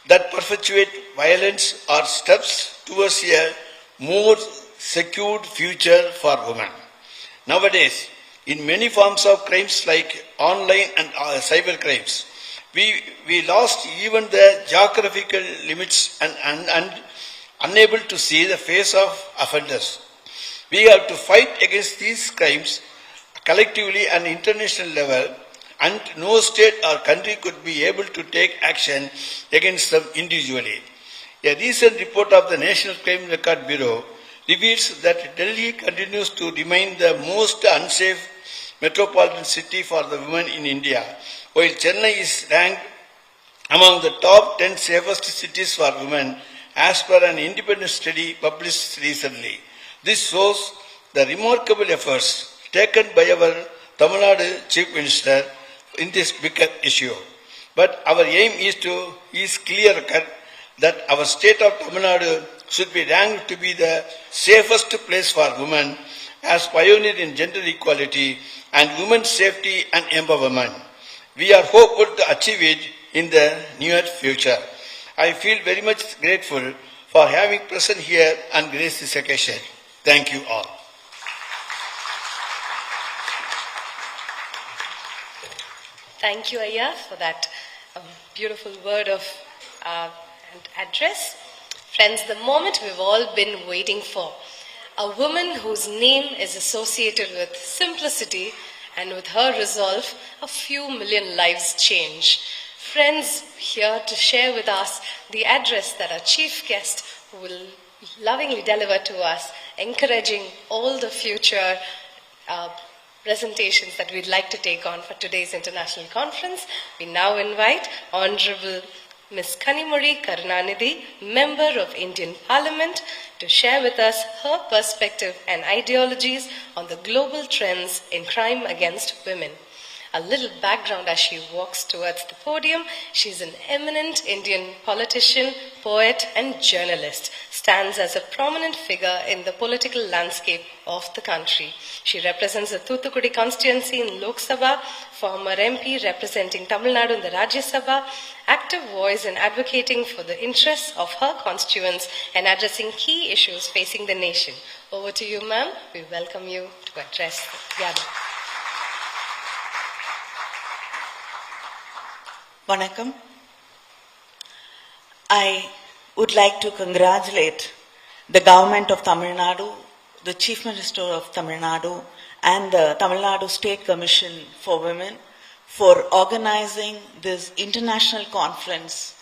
that perpetuate violence are steps towards a more secured future for women. Nowadays, in many forms of crimes like online and cyber crimes, we lost even the geographical limits and unable to see the face of offenders. We have to fight against these crimes collectively at international level, and no state or country could be able to take action against them individually. A recent report of the National Crime Record Bureau reveals that Delhi continues to remain the most unsafe metropolitan city for the women in India, while Chennai is ranked among the top 10 safest cities for women as per an independent study published recently. This shows the remarkable efforts taken by our Tamil Nadu Chief Minister in this bigger issue. But our aim is clear-cut that our state of Tamil Nadu should be ranked to be the safest place for women as pioneer in gender equality and women's safety and empowerment. We are hopeful to achieve it in the near future. I feel very much grateful for having present here and graced this occasion. Thank you all. Thank you, Ayya, for that beautiful word of address. Friends, the moment we've all been waiting for. A woman whose name is associated with simplicity, and with her resolve, a few million lives change. Friends, here to share with us the address that our chief guest will lovingly deliver to us, encouraging all the future presentations that we'd like to take on for today's international conference. We now invite Honorable Ms. Kanimuri Karunanidhi, Member of Indian Parliament, to share with us her perspective and ideologies on the global trends in crime against women. A little background as she walks towards the podium. She's an eminent Indian politician, poet, and journalist. Stands as a prominent figure in the political landscape of the country. She represents the Thoothukudi constituency in Lok Sabha, former MP representing Tamil Nadu in the Rajya Sabha, active voice in advocating for the interests of her constituents and addressing key issues facing the nation. Over to you, ma'am. We welcome you to address the gathering. Vanakkam. I would like to congratulate the government of Tamil Nadu, the Chief Minister of Tamil Nadu, and the Tamil Nadu State Commission for Women for organizing this international conference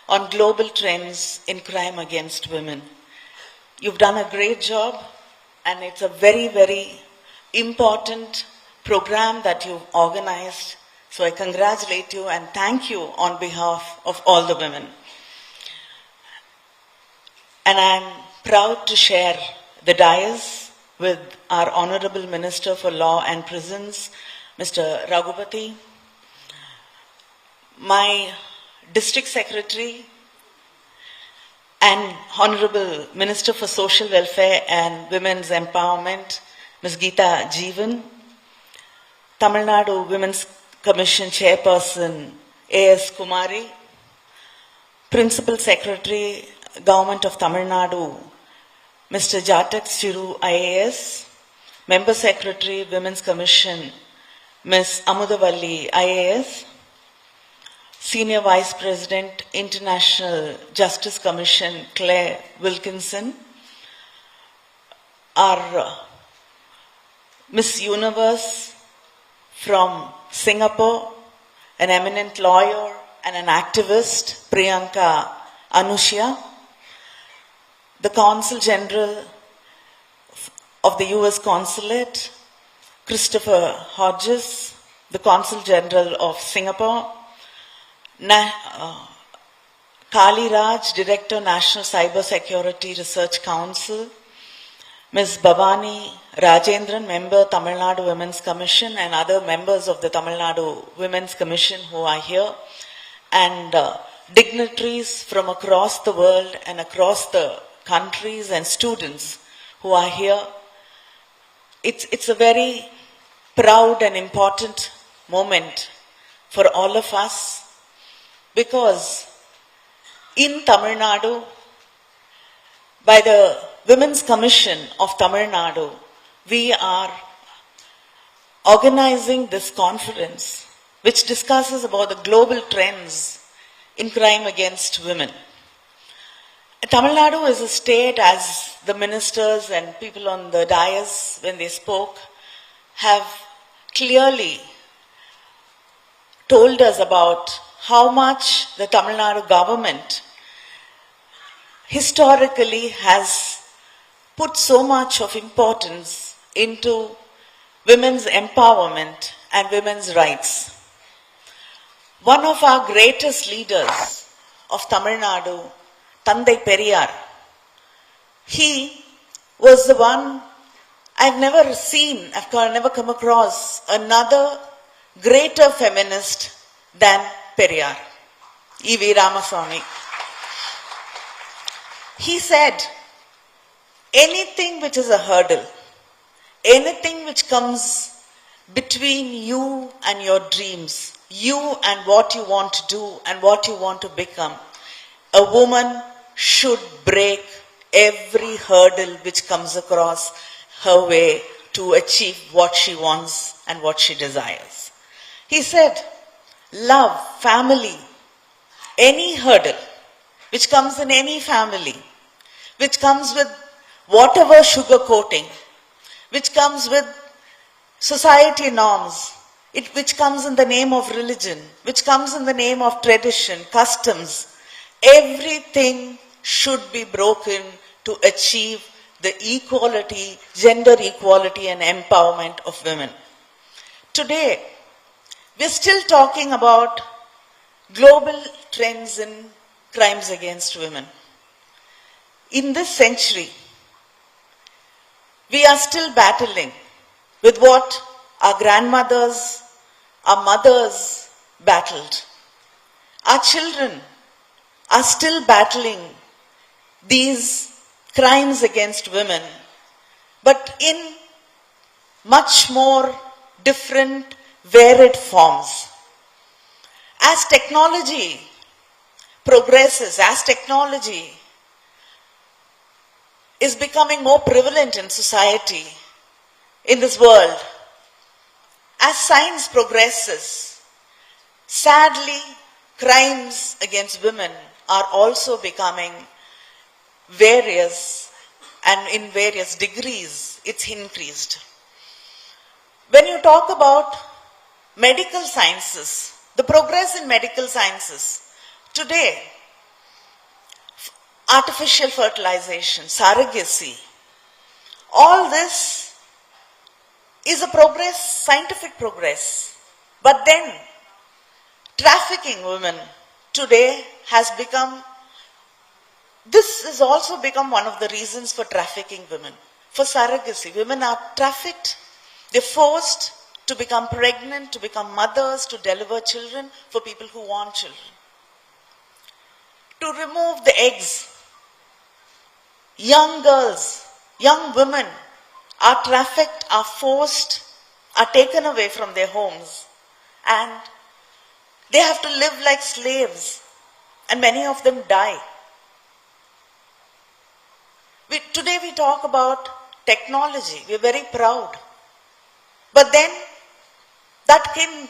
on global trends in crime against women. You've done a great job, and it's a very, very important program that you've organized. So I congratulate you and thank you on behalf of all the women. And I'm proud to share the dais with our Honorable Minister for Law and Prisons, Mr. Raghupati, my District Secretary and Honorable Minister for Social Welfare and Women's Empowerment, Ms. Geeta Jeevan, Tamil Nadu Women's Commission Chairperson A.S. Kumari, Principal Secretary, Government of Tamil Nadu, Mr. Jatak Chiru IAS, Member Secretary, Women's Commission, Ms. Amudavalli IAS, Senior Vice President, International Justice Commission, Claire Wilkinson, our Miss Universe from Singapore, an eminent lawyer and an activist, Priyanka Anushya, the Consul General of the US Consulate, Christopher Hodges, the Consul General of Singapore, Kali Raj, Director, National Cyber Security Research Council, Ms. Bhavani Rajendran, Member, Tamil Nadu Women's Commission, and other members of the Tamil Nadu Women's Commission who are here, and dignitaries from across the world and across the countries and students who are here. It's a very proud and important moment for all of us, because in Tamil Nadu, by the Women's Commission of Tamil Nadu, we are organizing this conference which discusses about the global trends in crime against women. Tamil Nadu is a state, as the ministers and people on the dais when they spoke have clearly told us about how much the Tamil Nadu government historically has put so much of importance into women's empowerment and women's rights. One of our greatest leaders of Tamil Nadu, Tandai Periyar, he was the one I've never seen, I've never come across another greater feminist than Periyar, E.V. Ramaswamy. He said, anything which is a hurdle, anything which comes between you and your dreams, you and what you want to do and what you want to become, a woman should break every hurdle which comes across her way to achieve what she wants and what she desires. He said, love, family, any hurdle which comes in any family, which comes with whatever sugar coating, which comes with society norms, which comes in the name of religion, which comes in the name of tradition, customs, everything should be broken to achieve the equality, gender equality and empowerment of women. Today, we're still talking about global trends in crimes against women. In this century, we are still battling with what our grandmothers, our mothers battled. Our children are still battling these crimes against women, but in much more different, varied forms. As technology progresses, as technology is becoming more prevalent in society, in this world, as science progresses, sadly, crimes against women are also becoming various, and in various degrees, it's increased. When you talk about medical sciences, the progress in medical sciences, today, artificial fertilization, surrogacy, all this is a progress, scientific progress. But then, trafficking women today has become, this has also become one of the reasons for trafficking women. For surrogacy, women are trafficked, they're forced to become pregnant, to become mothers, to deliver children for people who want children. To remove the eggs, young girls, young women are trafficked, are forced, are taken away from their homes, and they have to live like slaves, and many of them die. Today we talk about technology, we're very proud. But then that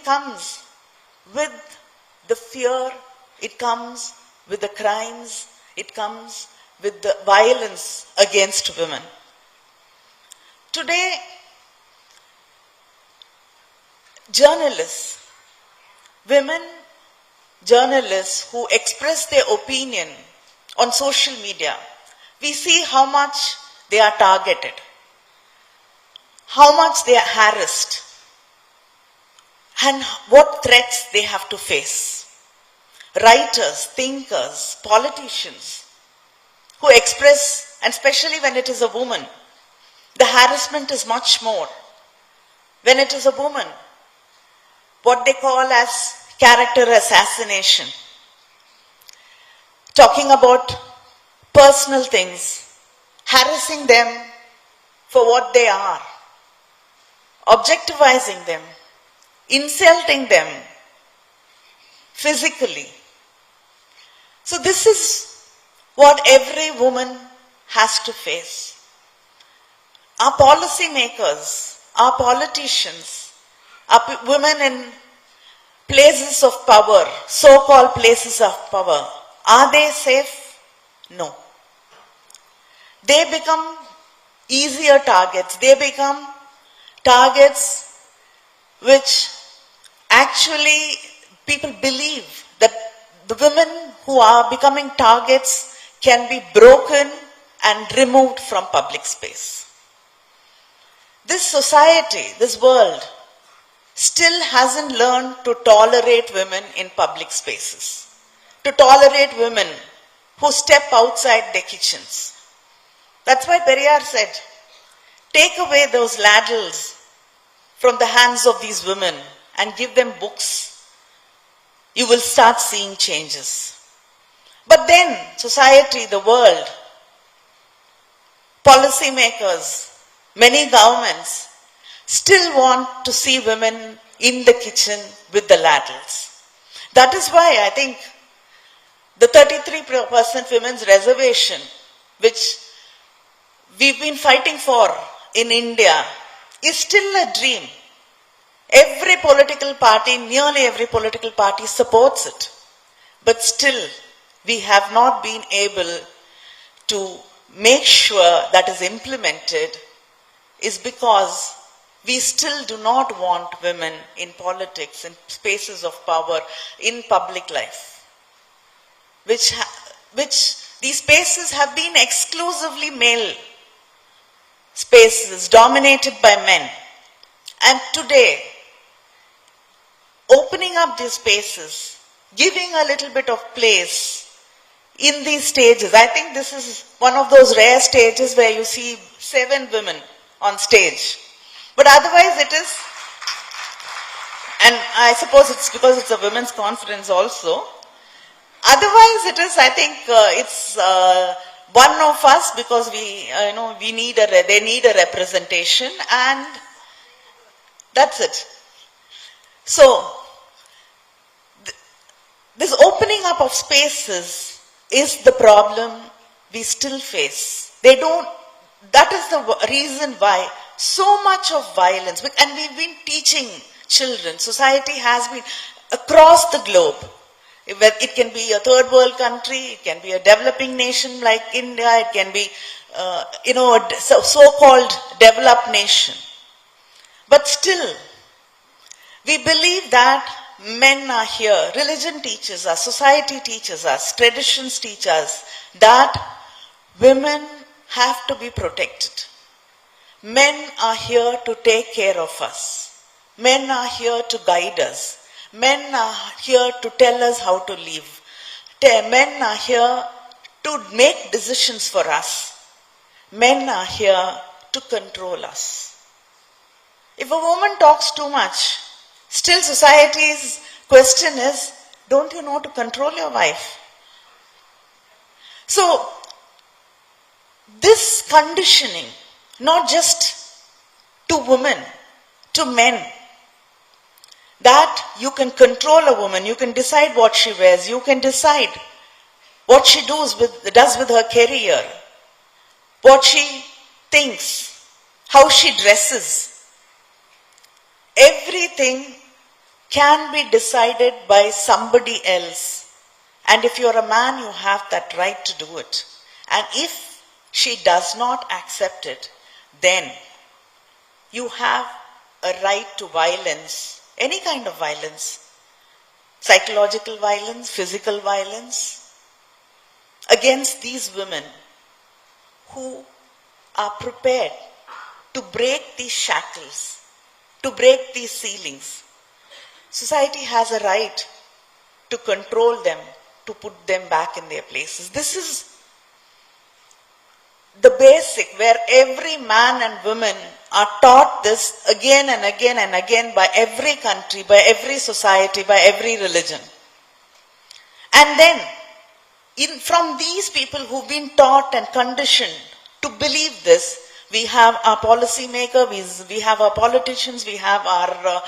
comes with the fear, it comes with the crimes, it comes with the violence against women. Today, journalists, women journalists who express their opinion on social media we see how much they are targeted, how much they are harassed, and what threats they have to face. Writers, thinkers, politicians who express, and especially when it is a woman, the harassment is much more. When it is a woman, what they call as character assassination, talking about personal things, harassing them for what they are, objectivizing them, insulting them physically. So this is what every woman has to face. Our policy makers, our politicians, our women in places of power, so-called places of power, are they safe? No. They become easier targets. They become targets which actually people believe that the women who are becoming targets can be broken and removed from public space. This society, this world, still hasn't learned to tolerate women in public spaces, to tolerate women who step outside their kitchens. That's why Periyar said, take away those ladles from the hands of these women and give them books. You will start seeing changes. But then society, the world, policymakers, many governments still want to see women in the kitchen with the ladles. That is why I think the 33% women's reservation, which we've been fighting for in India, is still a dream. Every political party, nearly every political party supports it. But still, we have not been able to make sure that is implemented, is because we still do not want women in politics, in spaces of power, in public life, which these spaces have been exclusively male spaces dominated by men. And today, opening up these spaces, giving a little bit of place in these stages. I think this is one of those rare stages where you see 7 women on stage. But otherwise it is, and I suppose it's because it's a women's conference also. Otherwise it is, I think it's one of us, because they need a representation, and that's it. So this opening up of spaces is the problem we still face. That is the reason why so much of violence, and we've been teaching children, society has been across the globe. It can be a third world country, it can be a developing nation like India, it can be, a so-called developed nation. But still, we believe that men are here, religion teaches us, society teaches us, traditions teach us that women have to be protected. Men are here to take care of us. Men are here to guide us. Men are here to tell us how to live. Men are here to make decisions for us. Men are here to control us. If a woman talks too much, still society's question is, don't you know to control your wife? So, this conditioning, not just to women, to men, that you can control a woman, you can decide what she wears, you can decide what she does with her career, what she thinks, how she dresses. Everything can be decided by somebody else. And if you're a man, you have that right to do it. And if she does not accept it, then you have a right to violence, any kind of violence, psychological violence, physical violence, against these women who are prepared to break these shackles, to break these ceilings. Society has a right to control them, to put them back in their places. This is the basic where every man and woman are taught this again and again and again by every country, by every society, by every religion. And then, from these people who've been taught and conditioned to believe this, we have our policy maker, we have our politicians, we have our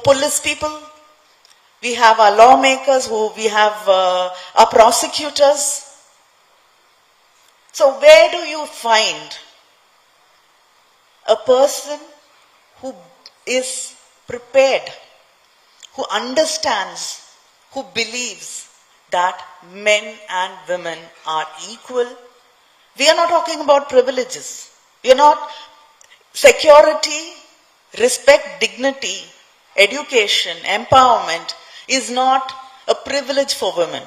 police people, we have our lawmakers, we have our prosecutors. So where do you find a person who is prepared, who understands, who believes that men and women are equal? We are not talking about privileges. We are not security, respect, dignity, education, empowerment is not a privilege for women.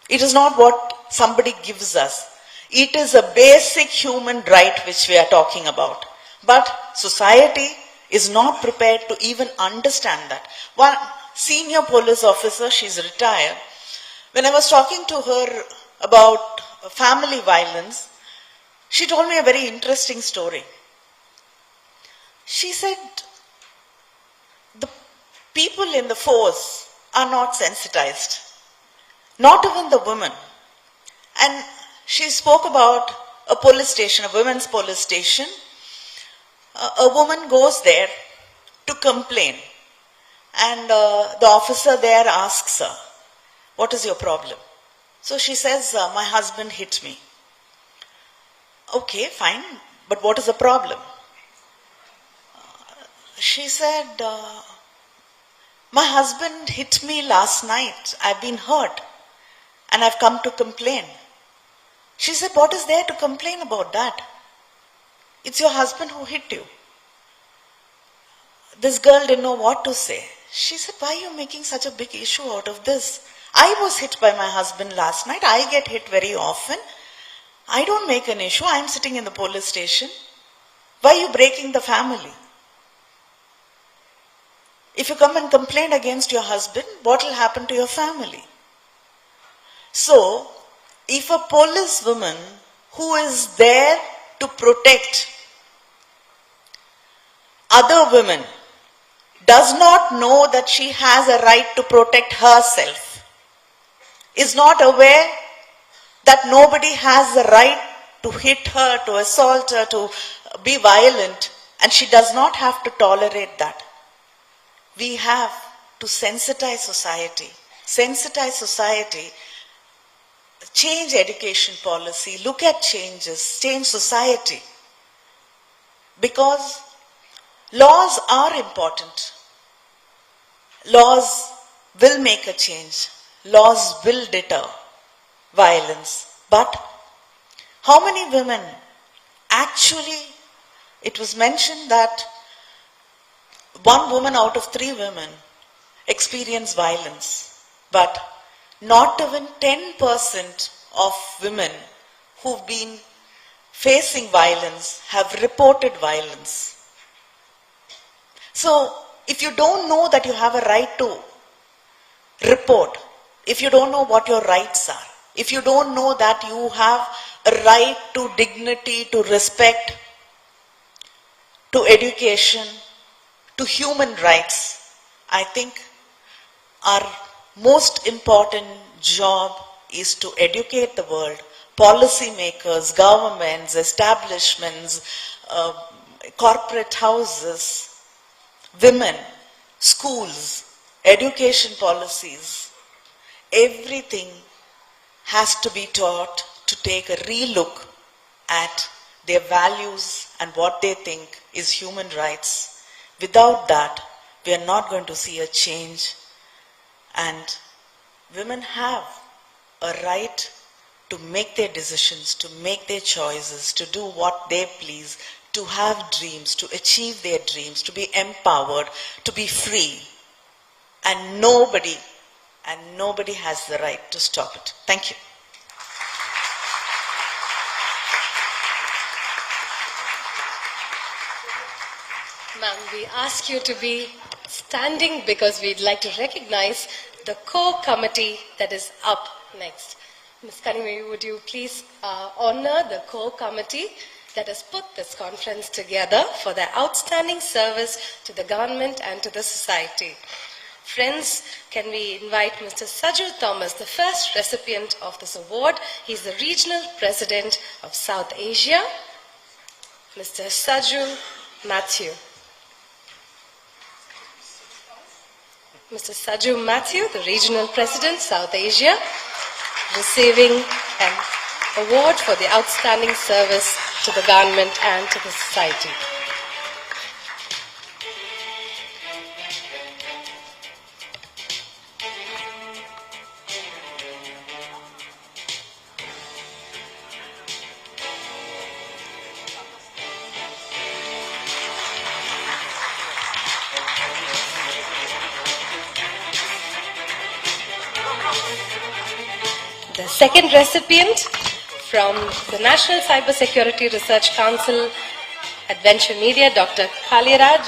It is not what somebody gives us. It is a basic human right which we are talking about. But society is not prepared to even understand that. One senior police officer, she's retired, when I was talking to her about family violence, she told me a very interesting story. She said, the people in the force are not sensitized, not even the women. And she spoke about a police station, a women's police station. A woman goes there to complain, and the officer there asks her, "What is your problem?" So she says, "My husband hit me." "Okay, fine, but what is the problem?" She said, "My husband hit me last night. I've been hurt and I've come to complain." She said, "What is there to complain about that? It's your husband who hit you." This girl didn't know what to say. She said, "Why are you making such a big issue out of this? I was hit by my husband last night. I get hit very often. I don't make an issue. I'm sitting in the police station. Why are you breaking the family? If you come and complain against your husband, what will happen to your family?" So, if a policewoman who is there to protect other women does not know that she has a right to protect herself, is not aware that nobody has the right to hit her, to assault her, to be violent, and she does not have to tolerate that. We have to sensitize society. Sensitize society. Change education policy. Look at changes. Change society. Because laws are important. Laws will make a change. Laws will deter violence. But how many women actually, it was mentioned that 1 woman out of 3 women experience violence, but not even 10% of women who've been facing violence have reported violence. So, if you don't know that you have a right to report, if you don't know what your rights are, if you don't know that you have a right to dignity, to respect, to education, to human rights, I think our most important job is to educate the world, policy makers, governments, establishments, corporate houses, women, schools, education policies. Everything has to be taught to take a re-look at their values and what they think is human rights. Without that, we are not going to see a change. And women have a right to make their decisions, to make their choices, to do what they please, to have dreams, to achieve their dreams, to be empowered, to be free. And nobody has the right to stop it. Thank you. Ma'am, we ask you to be standing because we'd like to recognize the core committee that is up next. Ms. Kanimari, would you please honor the core committee that has put this conference together for their outstanding service to the government and to the society. Friends, can we invite Mr. Saju Thomas, the first recipient of this award. He's the Regional President of South Asia. Mr. Saju Matthew. Mr. Saju Matthew, the Regional President, South Asia, receiving an award for the outstanding service to the government and to the society. The second recipient from the National Cyber Security Research Council, Adventure Media, Dr. Kalyana.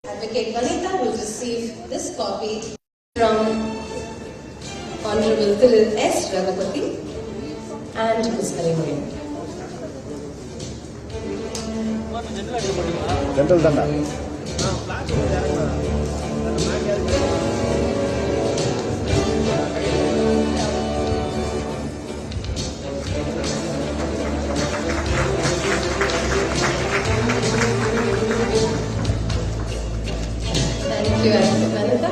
Advocate Vanitha will receive this copy from Honorable Thiru S. Raghupathi and Ms. Kalyana. Thank you, Advocate Vanitha.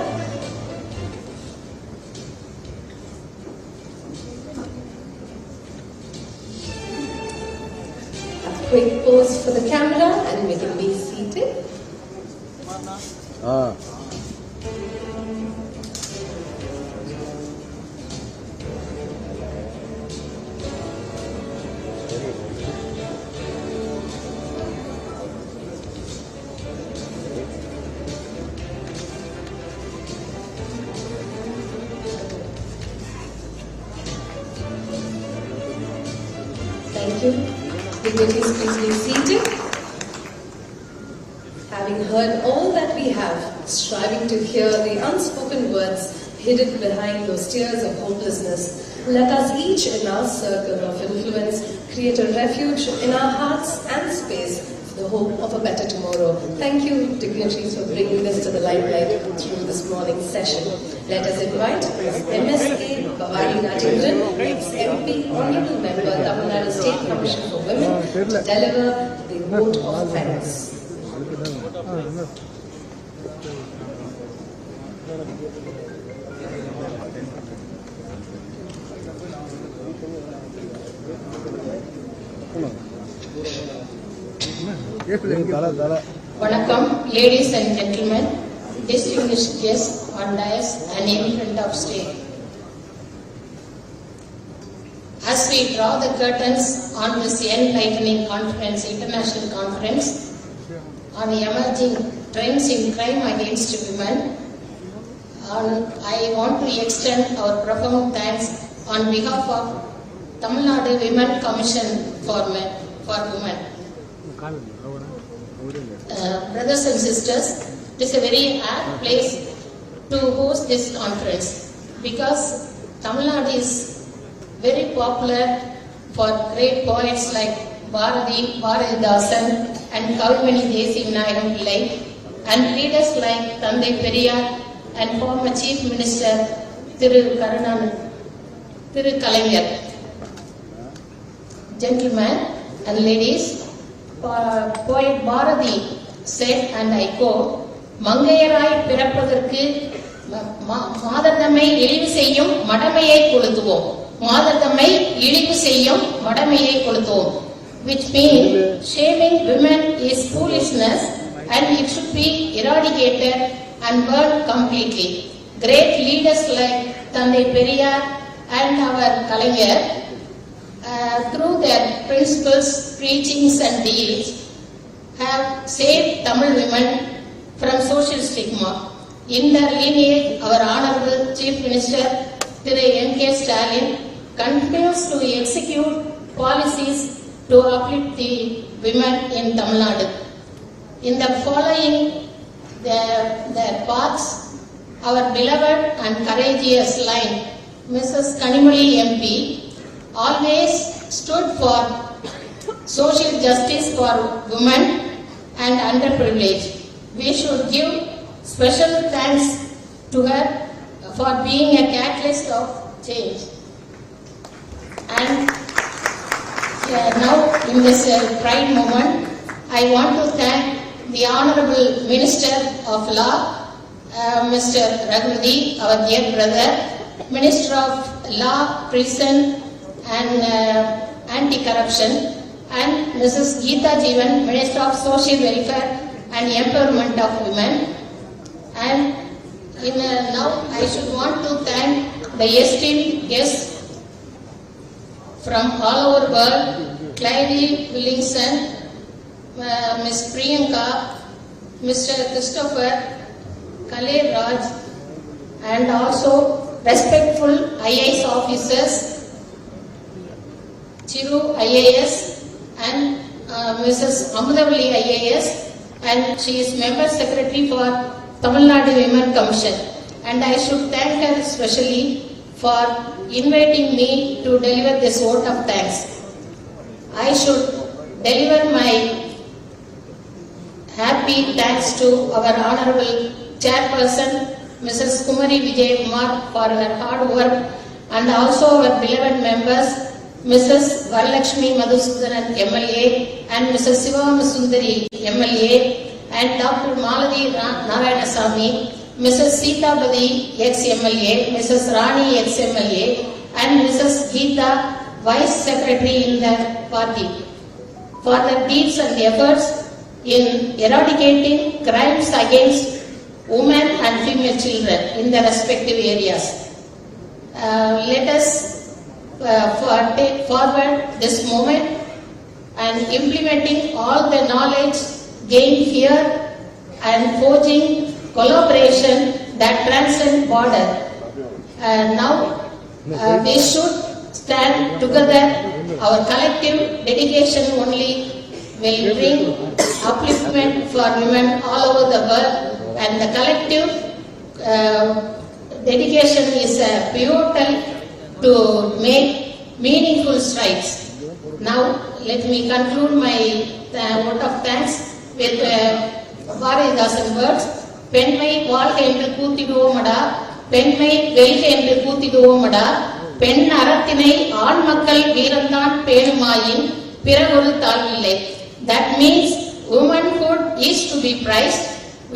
quick pose for the camera and we can be seated. Thank you. Dignitaries, please be seated. Having heard all that we have, striving to hear the unspoken words hidden behind those tears of hopelessness, let us each in our circle of influence create a refuge in our hearts and space for the hope of a better tomorrow. Thank you, dignitaries, for bringing this to the limelight through this morning's session. Let us invite MSA Bhavani Rajendran, ex-MP, Honorable Member, Tamil Nadu State Commission for Women, to deliver the vote of thanks. Vanakkam, ladies and gentlemen, distinguished guests on dais and in front of stage. As we draw the curtains on this enlightening conference, international conference, on the emerging trends in crime against women, I want to extend our profound thanks on behalf of Tamil Nadu Women Commission for Women. Brothers and sisters, it is a very apt place to host this conference because Tamil Nadu is very popular for great poets like Bharati, Bharatidasan and Kavimani Desivinayaram Pillai, and leaders like Thandai Periyar and former Chief Minister Thiru Kalaignar. Gentlemen and ladies, poet Bharati said, and I quote, "Mangayarai pirappatharkku மாதர்தம்மை இழிவு செய்யும் மடமையை கொளுத்துவோம். மாதர்தம்மை இழிவு செய்யும் மடமையை கொளுத்துவோம்." Which means shaming women is foolishness and it should be eradicated and burned completely. Great leaders like Thandai Periyar and our Kalaignar, through their principles, preachings and deeds, have saved Tamil women from social stigma. In their lineage, our Honorable Chief Minister Thiru N.K. Stalin continues to execute policies to uplift the women in Tamil Nadu. In the following their paths, our beloved and courageous line, Mrs. Kanimali MP, always stood for social justice for women and underprivileged. We should give special thanks to her for being a catalyst of change. And now, in this pride moment, I want to thank the Honorable Minister of Law, Mr. Raghunathy, our dear brother, Minister of Law, Prison and Anti-Corruption, and Mrs. Geeta Jeevan, Minister of Social Welfare and Empowerment of Women. And now I should want to thank the esteemed guests from all over the world, Clive Williamson, Ms. Priyanka, Mr. Christopher, Kalay Raj, and also respectful IAS officers, Chiru IAS and Mrs. Amudavali IAS, and she is Member Secretary for Tamil Nadu Women Commission. And I should thank her especially for inviting me to deliver this vote of thanks. I should deliver my happy thanks to our Honorable Chairperson, Mrs. Kumari Vijay Kumar, for her hard work, and also our beloved members, Mrs. Varalakshmi Madhusudanan MLA and Mrs. Sivama Sundari MLA, and Dr. Maladi Narayanasamy, Mrs. Sita Badi ex-MLA, Mrs. Rani ex-MLA, and Mrs. Geeta, Vice Secretary in the party. for their deeds and efforts in eradicating crimes against women and female children in their respective areas. Let us take forward this moment and implementing all the knowledge gained here and forging collaboration that transcends border. Now we should stand together. Our collective dedication only will bring upliftment for women all over the world, and the collective dedication is pivotal to make meaningful strides. Now let me conclude my vote of thanks with Bharathidasan words. பெண்மை வாழ்க என்று கூத்திடுவோமடா, பெண்மை வெல்க என்று கூத்திடுவோமடா, பெண் அறத்தினை ஆண் மக்கள் வீரந்தான் பேணுமாயின் பிறகொரு தாழ்வில்லை. That means womanhood is to be prized,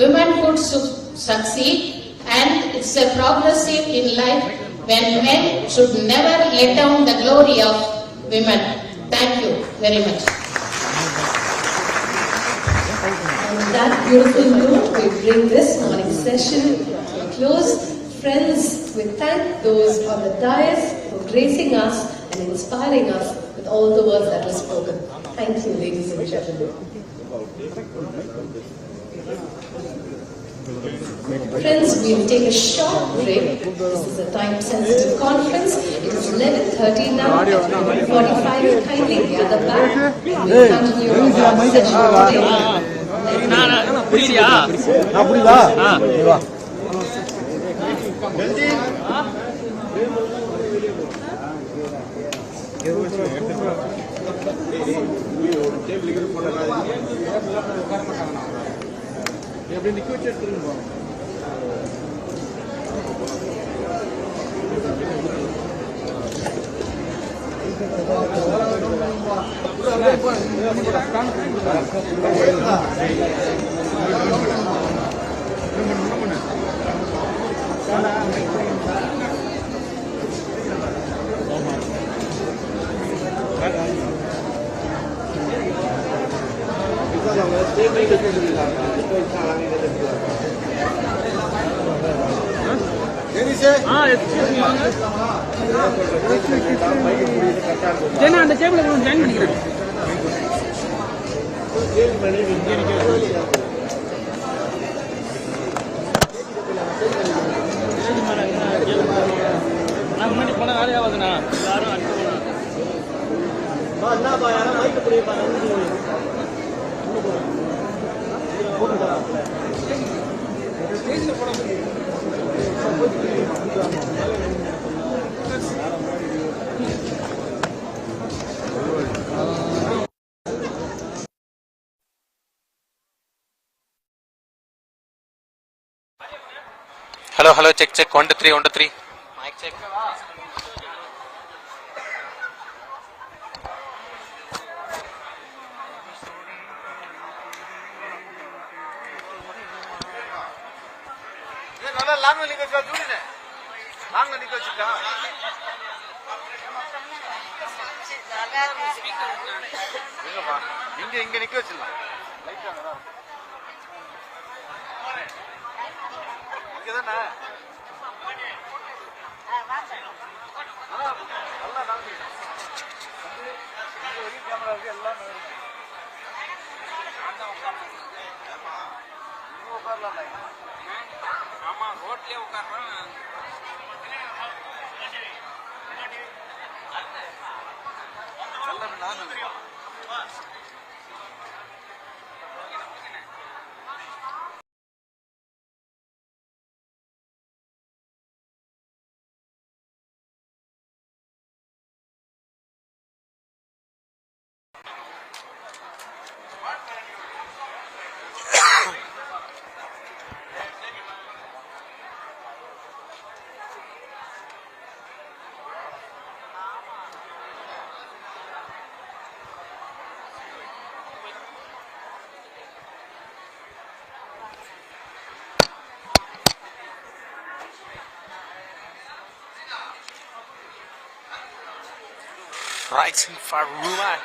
womanhood should succeed, and it's a progressive in life when men should never let down the glory of women. Thank you very much. On that beautiful note, we bring this morning session to a close. Friends, we thank those on the dais for gracing us and inspiring us with all the words that were spoken. Thank you, ladies and gentlemen. Friends, we will take a short break. This is a time-sensitive conference. It is 11:30 now. At 11:45, kindly gather back. We will continue our session today. அந்த டேபிள்ல join பண்ணிக்கிறேன். நான் முன்னாடி போன வேலையா ஆகுதுண்ணா, யாரும் அடிக்க Hello, check, 1 to 3, 1 to 3. Mic check. இங்க நிக்க வச்சிடலாம். இங்கதானே கேமரா இருக்கு, எல்லாம் உட்காரலாம். ஆமா, ரோட்லயே உட்கார்றோம். Rising for women.